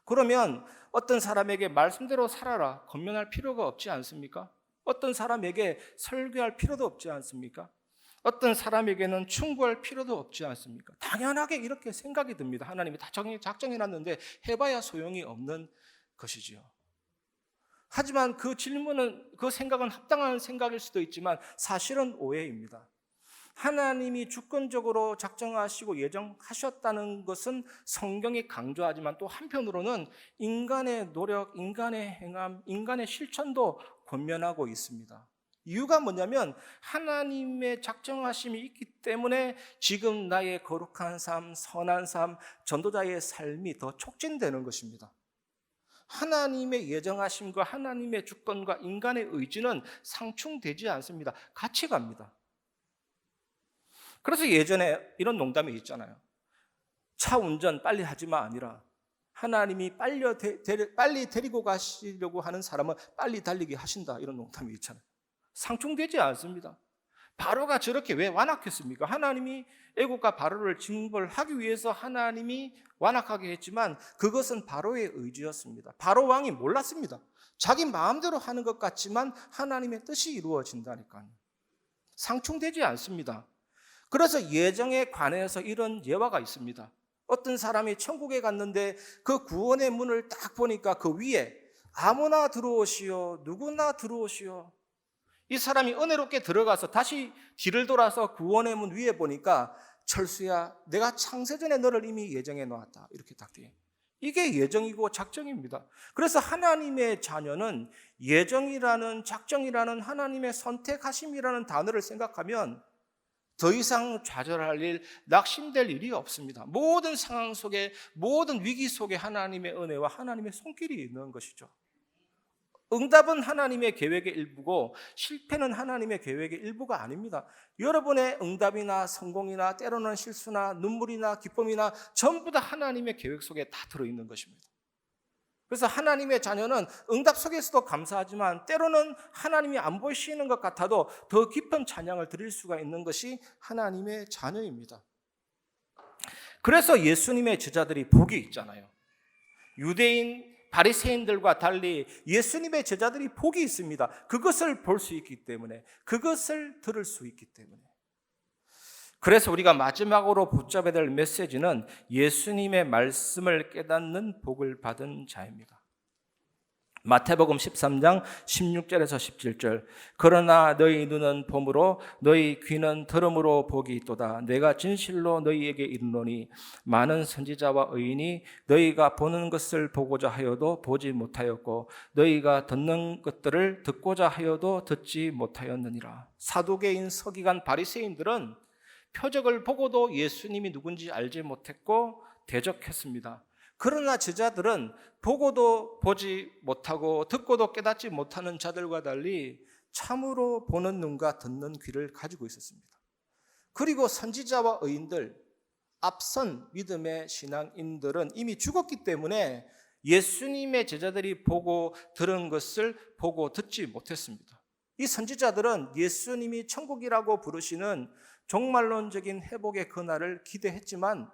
그러면 어떤 사람에게 말씀대로 살아라 권면할 필요가 없지 않습니까? 어떤 사람에게 설교할 필요도 없지 않습니까? 어떤 사람에게는 충고할 필요도 없지 않습니까? 당연하게 이렇게 생각이 듭니다. 하나님이 다 작정해놨는데 해봐야 소용이 없는 것이지요. 하지만 그 질문은, 그 생각은 합당한 생각일 수도 있지만 사실은 오해입니다. 하나님이 주권적으로 작정하시고 예정하셨다는 것은 성경이 강조하지만 또 한편으로는 인간의 노력, 인간의 행함, 인간의 실천도 권면하고 있습니다. 이유가 뭐냐면 하나님의 작정하심이 있기 때문에 지금 나의 거룩한 삶, 선한 삶, 전도자의 삶이 더 촉진되는 것입니다. 하나님의 예정하심과 하나님의 주권과 인간의 의지는 상충되지 않습니다. 같이 갑니다. 그래서 예전에 이런 농담이 있잖아요. 차 운전 빨리 하지마 아니라 하나님이 빨리 데리고 가시려고 하는 사람은 빨리 달리게 하신다, 이런 농담이 있잖아요. 상충되지 않습니다. 바로가 저렇게 왜 완악했습니까? 하나님이 애국과 바로를 징벌하기 위해서 하나님이 완악하게 했지만 그것은 바로의 의지였습니다. 바로 왕이 몰랐습니다. 자기 마음대로 하는 것 같지만 하나님의 뜻이 이루어진다니까요. 상충되지 않습니다. 그래서 예정에 관해서 이런 예화가 있습니다. 어떤 사람이 천국에 갔는데 그 구원의 문을 딱 보니까 그 위에 아무나 들어오시오, 누구나 들어오시오. 이 사람이 은혜롭게 들어가서 다시 뒤를 돌아서 구원의 문 위에 보니까 철수야, 내가 창세전에 너를 이미 예정해 놓았다, 이렇게 딱 돼. 이게 예정이고 작정입니다. 그래서 하나님의 자녀는 예정이라는, 작정이라는, 하나님의 선택하심이라는 단어를 생각하면 더 이상 좌절할 일, 낙심될 일이 없습니다. 모든 상황 속에, 모든 위기 속에 하나님의 은혜와 하나님의 손길이 있는 것이죠. 응답은 하나님의 계획의 일부고 실패는 하나님의 계획의 일부가 아닙니다. 여러분의 응답이나 성공이나 때로는 실수나 눈물이나 기쁨이나 전부 다 하나님의 계획 속에 다 들어있는 것입니다. 그래서 하나님의 자녀는 응답 속에서도 감사하지만 때로는 하나님이 안 보이시는 것 같아도 더 깊은 찬양을 드릴 수가 있는 것이 하나님의 자녀입니다. 그래서 예수님의 제자들이 복이 있잖아요. 유대인 바리새인들과 달리 예수님의 제자들이 복이 있습니다. 그것을 볼 수 있기 때문에, 그것을 들을 수 있기 때문에. 그래서 우리가 마지막으로 붙잡아야 될 메시지는 예수님의 말씀을 깨닫는 복을 받은 자입니다. 마태복음 13장 16절에서 17절. 그러나 너희 눈은 봄으로 너희 귀는 들음으로 복이 있도다. 내가 진실로 너희에게 이르노니 많은 선지자와 의인이 너희가 보는 것을 보고자 하여도 보지 못하였고 너희가 듣는 것들을 듣고자 하여도 듣지 못하였느니라. 사두개인 서기관 바리새인들은 표적을 보고도 예수님이 누군지 알지 못했고 대적했습니다. 그러나 제자들은 보고도 보지 못하고 듣고도 깨닫지 못하는 자들과 달리 참으로 보는 눈과 듣는 귀를 가지고 있었습니다. 그리고 선지자와 의인들, 앞선 믿음의 신앙인들은 이미 죽었기 때문에 예수님의 제자들이 보고 들은 것을 보고 듣지 못했습니다. 이 선지자들은 예수님이 천국이라고 부르시는 종말론적인 회복의 그날을 기대했지만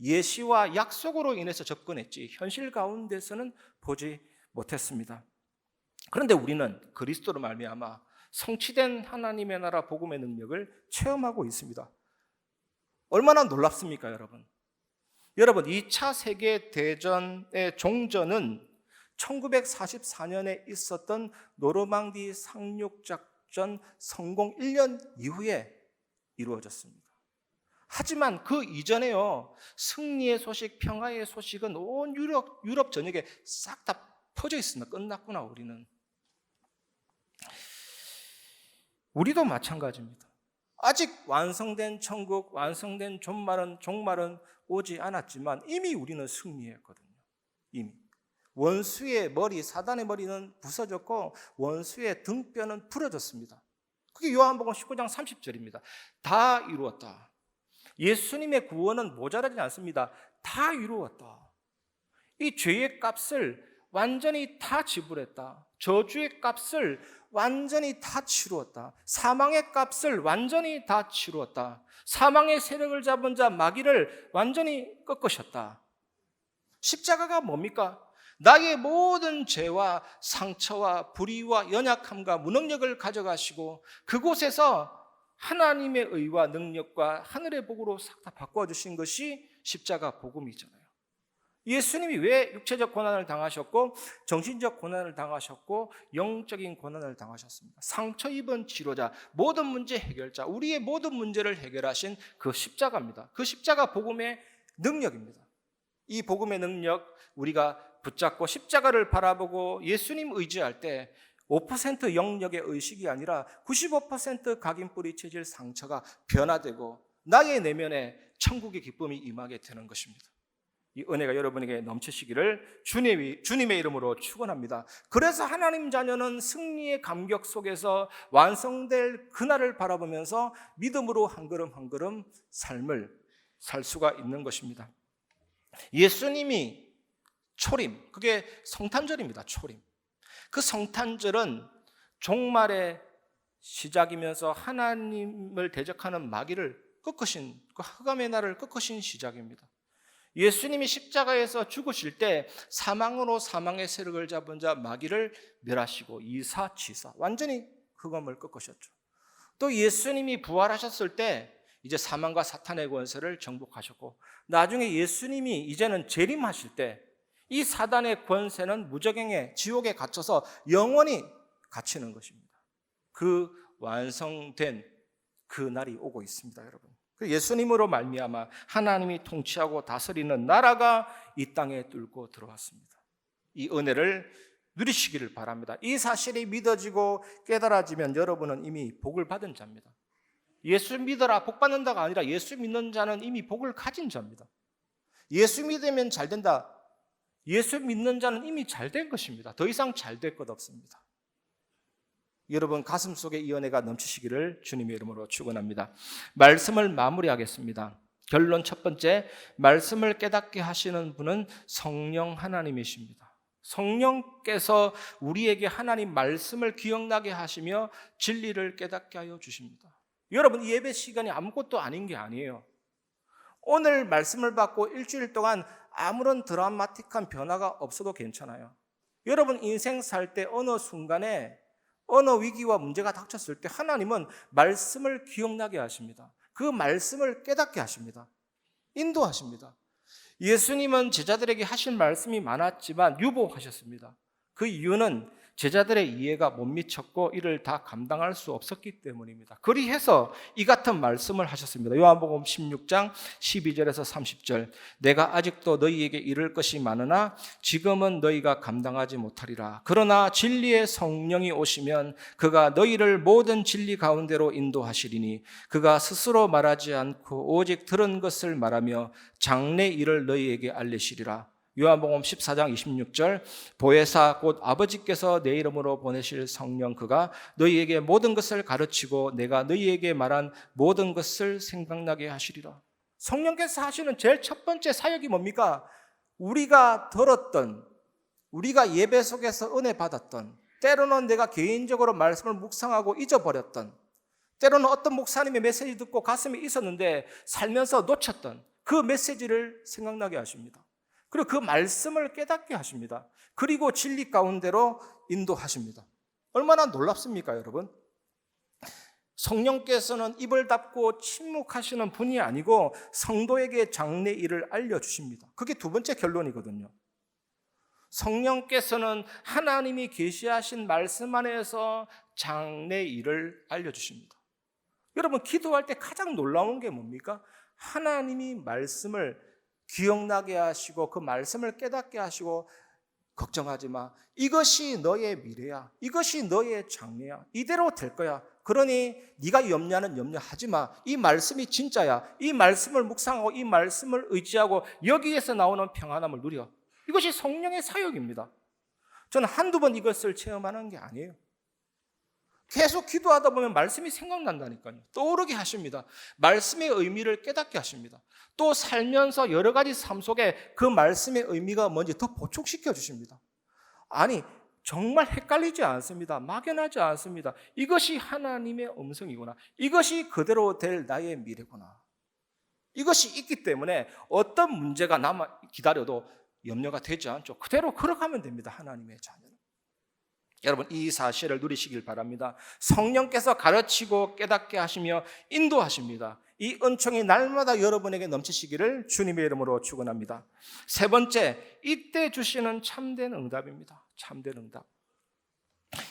예시와 약속으로 인해서 접근했지 현실 가운데서는 보지 못했습니다. 그런데 우리는 그리스도로 말미암아 성취된 하나님의 나라 복음의 능력을 체험하고 있습니다. 얼마나 놀랍습니까, 여러분? 여러분, 2차 세계대전의 종전은 1944년에 있었던 노르망디 상륙작전 성공 1년 이후에 이루어졌습니다. 하지만 그 이전에요, 승리의 소식, 평화의 소식은 온 유럽 전역에 싹 다 퍼져 있습니다. 끝났구나, 우리도 마찬가지입니다. 아직 완성된 천국, 완성된 종말은 오지 않았지만 이미 우리는 승리했거든요. 이미 원수의 머리, 사단의 머리는 부서졌고 원수의 등뼈는 부러졌습니다. 그게 요한복음 19장 30절입니다. 다 이루었다. 예수님의 구원은 모자라지 않습니다. 다 이루었다. 이 죄의 값을 완전히 다 지불했다. 저주의 값을 완전히 다 치루었다. 사망의 값을 완전히 다 치루었다. 사망의 세력을 잡은 자 마귀를 완전히 꺾으셨다. 십자가가 뭡니까? 나의 모든 죄와 상처와 불의와 연약함과 무능력을 가져가시고 그곳에서 하나님의 의와 능력과 하늘의 복으로 싹 다 바꿔주신 것이 십자가 복음이잖아요. 예수님이 왜 육체적 고난을 당하셨고 정신적 고난을 당하셨고 영적인 고난을 당하셨습니까? 상처 입은 치료자, 모든 문제 해결자, 우리의 모든 문제를 해결하신 그 십자가입니다. 그 십자가 복음의 능력입니다. 이 복음의 능력 우리가 붙잡고 십자가를 바라보고 예수님 의지할 때 5% 영역의 의식이 아니라 95% 각인뿌리 체질 상처가 변화되고 나의 내면에 천국의 기쁨이 임하게 되는 것입니다. 이 은혜가 여러분에게 넘치시기를 주님의 이름으로 축원합니다. 그래서 하나님 자녀는 승리의 감격 속에서 완성될 그날을 바라보면서 믿음으로 한 걸음 한 걸음 삶을 살 수가 있는 것입니다. 예수님이 초림, 그게 성탄절입니다. 초림. 그 성탄절은 종말의 시작이면서 하나님을 대적하는 마귀를 꺾으신, 그 흑암의 날을 꺾으신 시작입니다. 예수님이 십자가에서 죽으실 때 사망으로 사망의 세력을 잡은 자 마귀를 멸하시고 이사치사 완전히 흑암을 꺾으셨죠. 또 예수님이 부활하셨을 때 이제 사망과 사탄의 권세를 정복하셨고 나중에 예수님이 이제는 재림하실 때 이 사단의 권세는 무저갱에 지옥에 갇혀서 영원히 갇히는 것입니다. 그 완성된 그 날이 오고 있습니다, 여러분. 예수님으로 말미암아 하나님이 통치하고 다스리는 나라가 이 땅에 뚫고 들어왔습니다. 이 은혜를 누리시기를 바랍니다. 이 사실이 믿어지고 깨달아지면 여러분은 이미 복을 받은 자입니다. 예수 믿어라 복 받는다가 아니라 예수 믿는 자는 이미 복을 가진 자입니다. 예수 믿으면 잘 된다. 예수 믿는 자는 이미 잘 된 것입니다. 더 이상 잘 될 것 없습니다. 여러분 가슴 속에 이 은혜가 넘치시기를 주님의 이름으로 축원합니다. 말씀을 마무리하겠습니다. 결론 첫 번째, 말씀을 깨닫게 하시는 분은 성령 하나님이십니다. 성령께서 우리에게 하나님 말씀을 기억나게 하시며 진리를 깨닫게 하여 주십니다. 여러분 이 예배 시간이 아무것도 아닌 게 아니에요. 오늘 말씀을 받고 일주일 동안 아무런 드라마틱한 변화가 없어도 괜찮아요. 여러분 인생 살 때 어느 순간에 어느 위기와 문제가 닥쳤을 때 하나님은 말씀을 기억나게 하십니다. 그 말씀을 깨닫게 하십니다. 인도하십니다. 예수님은 제자들에게 하신 말씀이 많았지만 유보하셨습니다. 그 이유는 제자들의 이해가 못 미쳤고 이를 다 감당할 수 없었기 때문입니다. 그리해서 이 같은 말씀을 하셨습니다. 요한복음 16장 12절에서 30절 내가 아직도 너희에게 이를 것이 많으나 지금은 너희가 감당하지 못하리라. 그러나 진리의 성령이 오시면 그가 너희를 모든 진리 가운데로 인도하시리니 그가 스스로 말하지 않고 오직 들은 것을 말하며 장래 일을 너희에게 알리시리라. 요한복음 14장 26절 보혜사 곧 아버지께서 내 이름으로 보내실 성령 그가 너희에게 모든 것을 가르치고 내가 너희에게 말한 모든 것을 생각나게 하시리라. 성령께서 하시는 제일 첫 번째 사역이 뭡니까? 우리가 들었던, 우리가 예배 속에서 은혜 받았던, 때로는 내가 개인적으로 말씀을 묵상하고 잊어버렸던, 때로는 어떤 목사님의 메시지 듣고 가슴에 있었는데 살면서 놓쳤던 그 메시지를 생각나게 하십니다. 그리고 그 말씀을 깨닫게 하십니다. 그리고 진리 가운데로 인도하십니다. 얼마나 놀랍습니까, 여러분? 성령께서는 입을 닫고 침묵하시는 분이 아니고 성도에게 장래 일을 알려주십니다. 그게 두 번째 결론이거든요. 성령께서는 하나님이 계시하신 말씀 안에서 장래 일을 알려주십니다. 여러분 기도할 때 가장 놀라운 게 뭡니까? 하나님이 말씀을 기억나게 하시고 그 말씀을 깨닫게 하시고 걱정하지 마. 이것이 너의 미래야. 이것이 너의 장래야. 이대로 될 거야. 그러니 네가 염려는 염려하지 마. 이 말씀이 진짜야. 이 말씀을 묵상하고 이 말씀을 의지하고 여기에서 나오는 평안함을 누려. 이것이 성령의 사역입니다. 저는 한두 번 이것을 체험하는 게 아니에요. 계속 기도하다 보면 말씀이 생각난다니까요. 떠오르게 하십니다. 말씀의 의미를 깨닫게 하십니다. 또 살면서 여러 가지 삶 속에 그 말씀의 의미가 뭔지 더 보충시켜 주십니다. 아니 정말 헷갈리지 않습니다. 막연하지 않습니다. 이것이 하나님의 음성이구나. 이것이 그대로 될 나의 미래구나. 이것이 있기 때문에 어떤 문제가 남아 기다려도 염려가 되지 않죠. 그대로 걸어가면 됩니다. 하나님의 자녀는. 여러분, 이 사실을 누리시길 바랍니다. 성령께서 가르치고 깨닫게 하시며 인도하십니다. 이 은총이 날마다 여러분에게 넘치시기를 주님의 이름으로 축원합니다. 세 번째, 이때 주시는 참된 응답입니다. 참된 응답.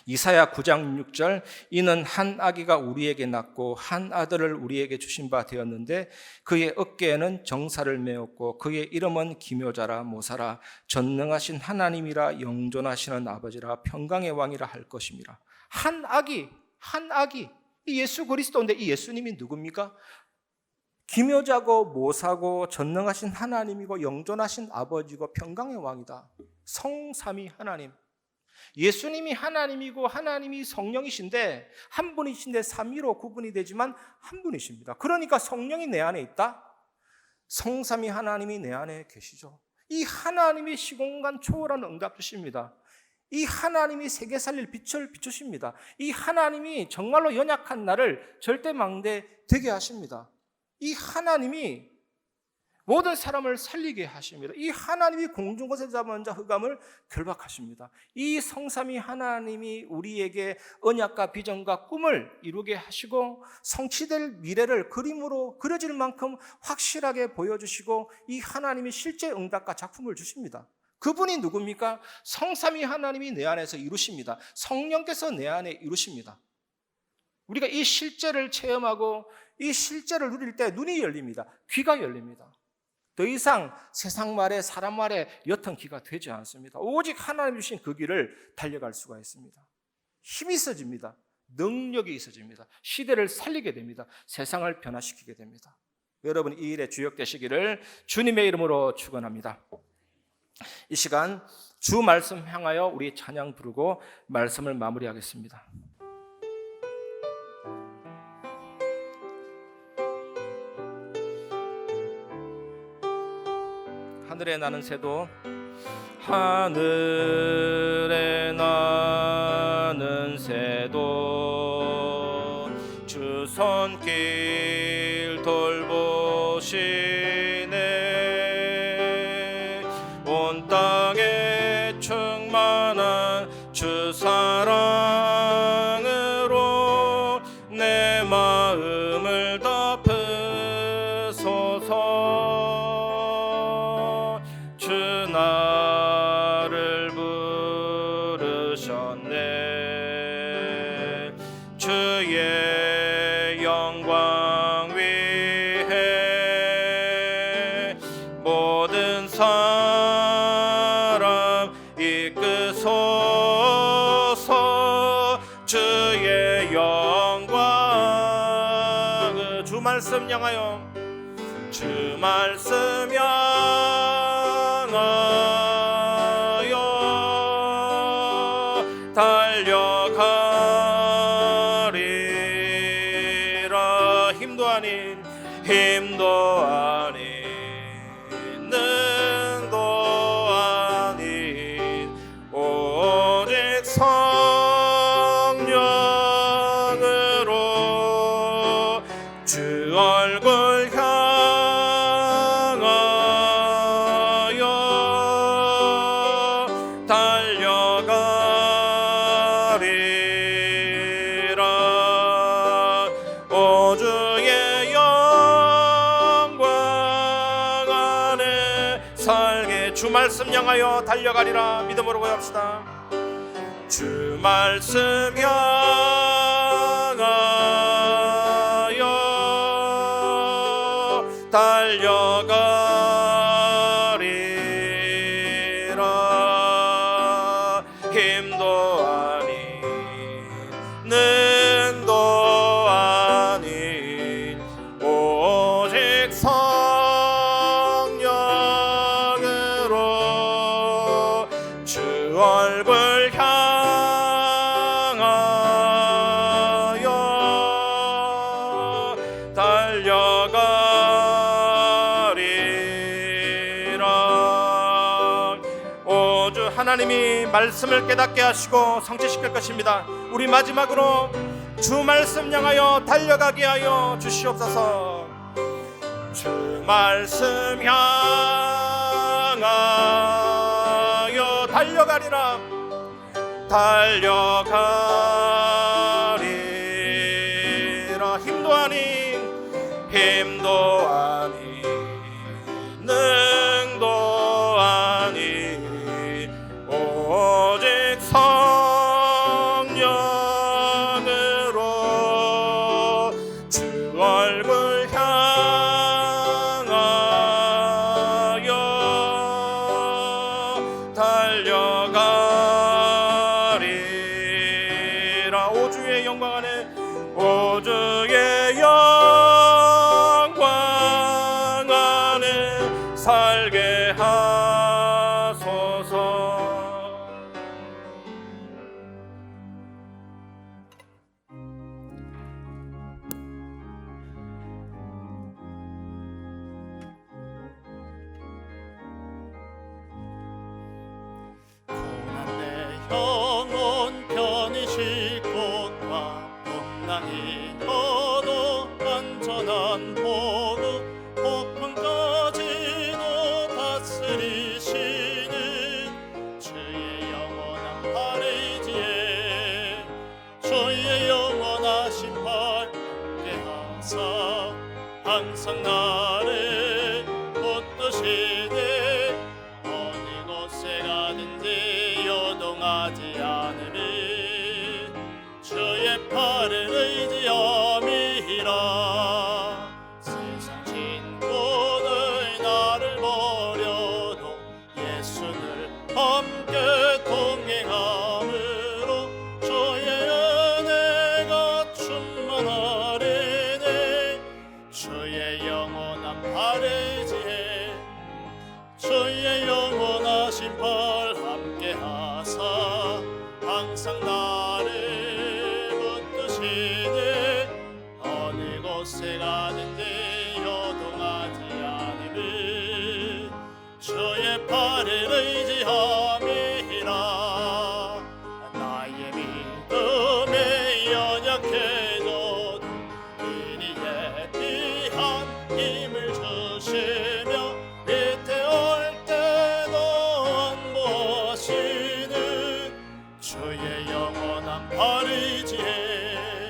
이사야 9장 6절, 이는 한 아기가 우리에게 낳고 한 아들을 우리에게 주신 바 되었는데 그의 어깨에는 정사를 메었고 그의 이름은 기묘자라 모사라 전능하신 하나님이라 영존하시는 아버지라 평강의 왕이라 할 것입니다. 한 아기, 이 예수 그리스도인데 이 예수님이 누굽니까? 기묘자고 모사고 전능하신 하나님이고 영존하신 아버지고 평강의 왕이다. 성삼위 하나님. 예수님이 하나님이고 하나님이 성령이신데 한 분이신데 삼위로 구분이 되지만 한 분이십니다. 그러니까 성령이 내 안에 있다. 성삼위 하나님이 내 안에 계시죠. 이 하나님이 시공간 초월한 응답 주십니다. 이 하나님이 세계 살릴 빛을 비추십니다. 이 하나님이 정말로 연약한 나를 절대망대 되게 하십니다. 이 하나님이 모든 사람을 살리게 하십니다. 이 하나님이 공중곳에 잡은 자 흑암을 결박하십니다. 이 성삼위 하나님이 우리에게 언약과 비전과 꿈을 이루게 하시고 성취될 미래를 그림으로 그려질 만큼 확실하게 보여주시고 이 하나님이 실제 응답과 작품을 주십니다. 그분이 누굽니까? 성삼위 하나님이 내 안에서 이루십니다. 성령께서 내 안에 이루십니다. 우리가 이 실제를 체험하고 이 실제를 누릴 때 눈이 열립니다. 귀가 열립니다. 더 이상 세상 말에 사람 말에 옅은 기가 되지 않습니다. 오직 하나님 주신 그 길을 달려갈 수가 있습니다. 힘이 있어집니다. 능력이 있어집니다. 시대를 살리게 됩니다. 세상을 변화시키게 됩니다. 여러분, 이 일에 주역되시기를 주님의 이름으로 축원합니다. 이 시간 주 말씀 향하여 우리 찬양 부르고 말씀을 마무리하겠습니다. 하늘에 나는 새도 하늘에 나는 새도 주 손길 돌보시네 온 땅에 충만한 주 사랑으로 내 마음을 덮으소서 나를 부르셨네 주의 영광 위해 모든 사람 이끄소서 주의 영광 주 말씀 향하여 주 말씀 달려가리라 힘도 아닌 능도 아닌 오직 성령으로 주 얼굴 향하여 달려가리라 오 주의 영광 안에 살게 주 말씀 향하여 달려가리라 믿음으로 고합시다 주 말씀 향하여 달려가리라 힘도 아닌 능도 아닌 오직 성령으로 주 얼굴 향하여 달려가리라 오주 하나님이 말씀을 깨닫게 하시고 성취시킬 것입니다. 우리 마지막으로 주 말씀 향하여 달려가게 하여 주시옵소서 주 말씀 향하여 달려가리라 달려가리라 힘도 아니 능도 아니 오직 성령으로 주 얼굴 향하여 달려가리라 오주의 영광 안에 오주의 영광 안에 살게 하소서. 고난 내 영혼 편히 쉴 곳과 못난이 얻어 안전한 보루 폭풍까지도 다스리시는 주의 영원한 팔 의지에 주의 영원하신 팔 함께하사 항상 나를 붙드시되 어느 곳에 가든지 요동하지 않으리 주의 팔을 의지함이라 세상 친구들 나를 버려도 예수를 함께 동행함으로 주의 은혜가 충만하리니 주의 영원한 팔 의지해 주의 영원하신 팔 함께하사 항상 나를 붙드시되 어느 곳에 가든지 요동하지 않으리 주의 팔을 의지함이라 나의 믿음에 연약해져도 이리에 귀한 힘을 주시며 위태할 때도 안보하시는 주의 영원한 팔 의지해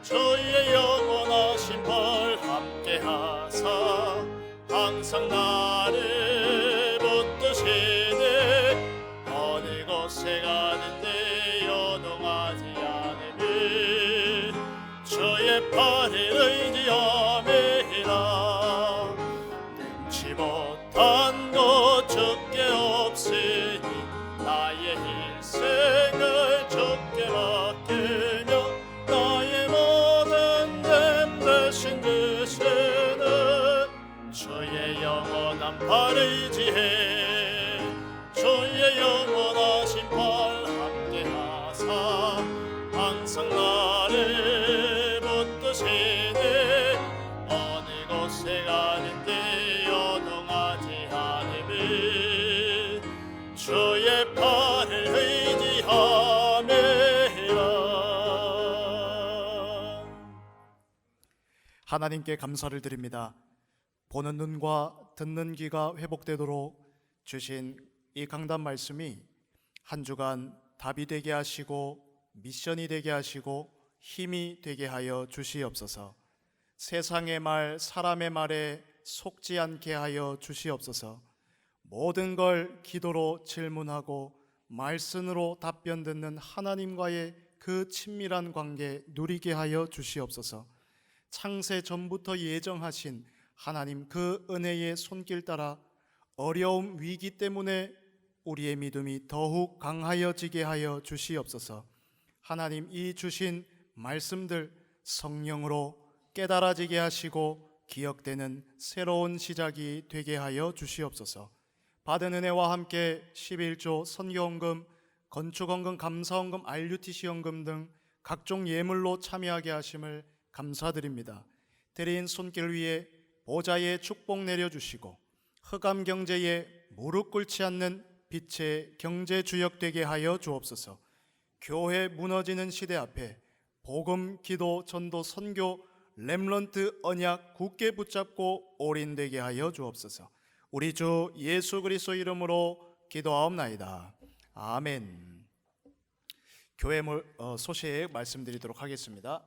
주의 영원하신 팔 함께하사 항상 나를 붙드시네 어느 곳에 가는데 요동하지 않으니 주의 팔을 의지함이라 능치 못한 것 주께 없으니 나의 일생을 주께 맡기며 나의 모든 됨 대신 주시는 주의 영원한 팔 의지해 주의 영원하신 팔 함께하사 항상 나를 붙드시네 어느 곳에 가는데 요동하지 않으니 주의 팔을 의지함이라. 하나님께 감사를 드립니다. 보는 눈과 듣는 귀가 회복되도록 주신 이 강단 말씀이 한 주간 답이 되게 하시고 미션이 되게 하시고 힘이 되게 하여 주시옵소서. 세상의 말, 사람의 말에 속지 않게 하여 주시옵소서. 모든 걸 기도로 질문하고 말씀으로 답변 듣는 하나님과의 그 친밀한 관계 누리게 하여 주시옵소서. 창세 전부터 예정하신 하나님 그 은혜의 손길 따라 어려움 위기 때문에 우리의 믿음이 더욱 강하여지게 하여 주시옵소서. 하나님 이 주신 말씀들 성령으로 깨달아지게 하시고 기억되는 새로운 시작이 되게 하여 주시옵소서. 받은 은혜와 함께 11조 선교헌금, 건축헌금, 감사헌금, RUTC헌금 등 각종 예물로 참여하게 하심을 감사드립니다. 드린 손길 위에 보좌의 축복 내려주시고 흑암 경제에 무릎 꿇지 않는 빛의 경제 주역 되게 하여 주옵소서. 교회 무너지는 시대 앞에 복음, 기도, 전도, 선교, 렘넌트 언약 굳게 붙잡고 올인되게 하여 주옵소서. 우리 주 예수 그리스도 이름으로 기도하옵나이다. 아멘. 교회 소식 말씀드리도록 하겠습니다.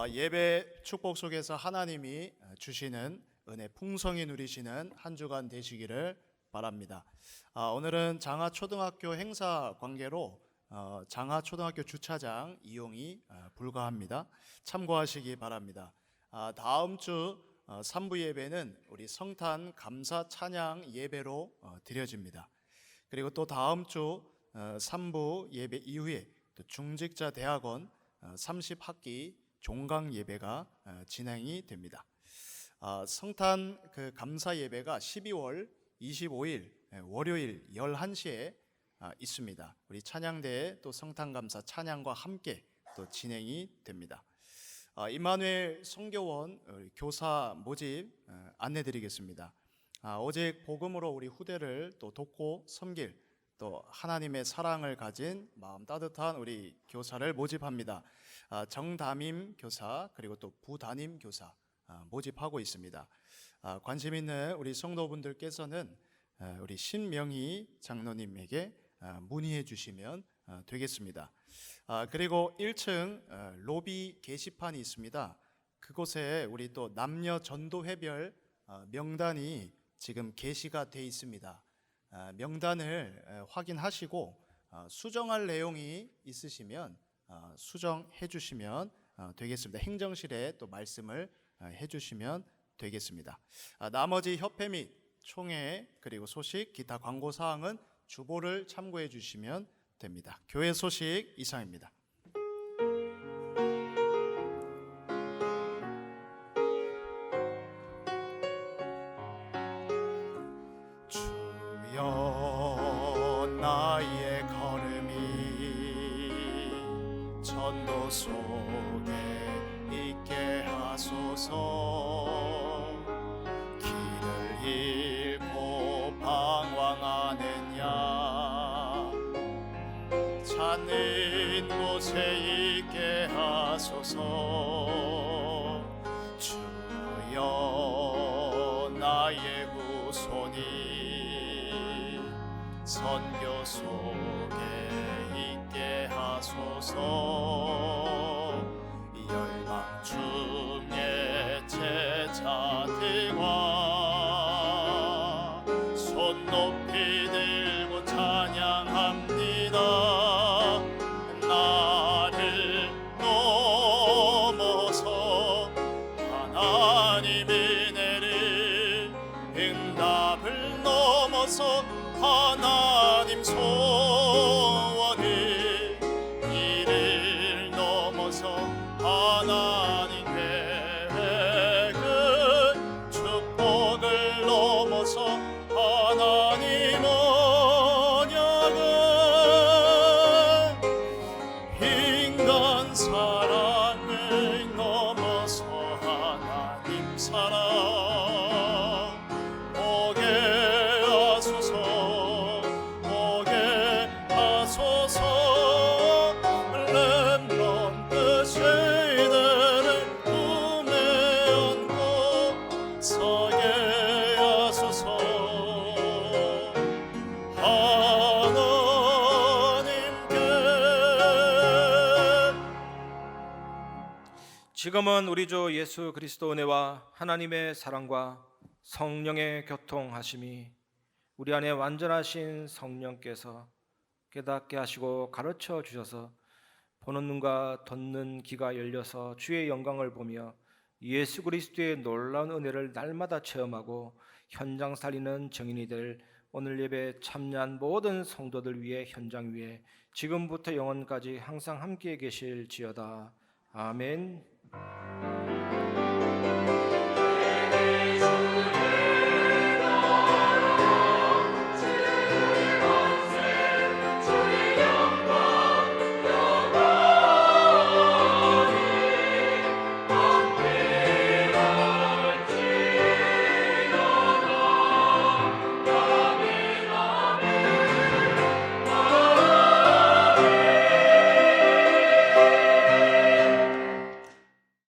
예배 축복 속에서 하나님이 주시는 은혜 풍성히 누리시는 한 주간 되시기를 바랍니다. 오늘은 장하초등학교 행사 관계로 장하초등학교 주차장 이용이 불가합니다. 참고하시기 바랍니다. 다음 주 3부 예배는 우리 성탄 감사 찬양 예배로 드려집니다. 그리고 또 다음 주 3부 예배 이후에 또 중직자 대학원 30학기 종강 예배가 진행이 됩니다. 성탄 감사 예배가 12월 25일 월요일 11시에 있습니다. 우리 찬양대에 또 성탄 감사 찬양과 함께 또 진행이 됩니다. 임마누엘 선교원 교사 모집 안내드리겠습니다. 오직 복음으로 우리 후대를 또 돕고 섬길 또 하나님의 사랑을 가진 마음 따뜻한 우리 교사를 모집합니다. 정담임 교사 그리고 또 부담임 교사 모집하고 있습니다. 관심 있는 우리 성도분들께서는 우리 신명희 장로님에게 문의해 주시면 되겠습니다. 그리고 1층 로비 게시판이 있습니다. 그곳에 우리 또 남녀 전도회별 명단이 지금 게시가 돼 있습니다. 명단을 확인하시고 수정할 내용이 있으시면 수정해 주시면 되겠습니다. 행정실에 또 말씀을 해 주시면 되겠습니다. 나머지 협회 및 총회 그리고 소식 기타 광고 사항은 주보를 참고해 주시면 됩니다. 교회 소식 이상입니다. 주여 나의 걸음이 전도 속에 있게 하소서. 길을 잃고 방황하느냐 찾는 곳에 있게 하소서. 주여 나의 후손이 선교 속에 있게 하소서. 열방 중에 제자들과 손 높이 들고 찬양합니다. 나를 넘어서 하나님의 은혜를 응답을 넘어서 하나님 소원을 이를 넘어서 하나님 계획을 축복을 넘어서 하나님 언약을 인간 사랑을 넘어서 하나님 사랑 보게 하소서. 보게 하소서. 렘넌트 세대를 품에 안고 서게 하소서. 하나님께 지금은 우리 주 예수 그리스도 은혜와 하나님의 사랑과 성령의 교통하심이 우리 안에 완전하신 성령께서 깨닫게 하시고 가르쳐 주셔서 보는 눈과 듣는 귀가 열려서 주의 영광을 보며 예수 그리스도의 놀라운 은혜를 날마다 체험하고 현장 살리는 증인이 될 오늘 예배 참여한 모든 성도들 위해 현장 위에 지금부터 영원까지 항상 함께 계실지어다. 아멘.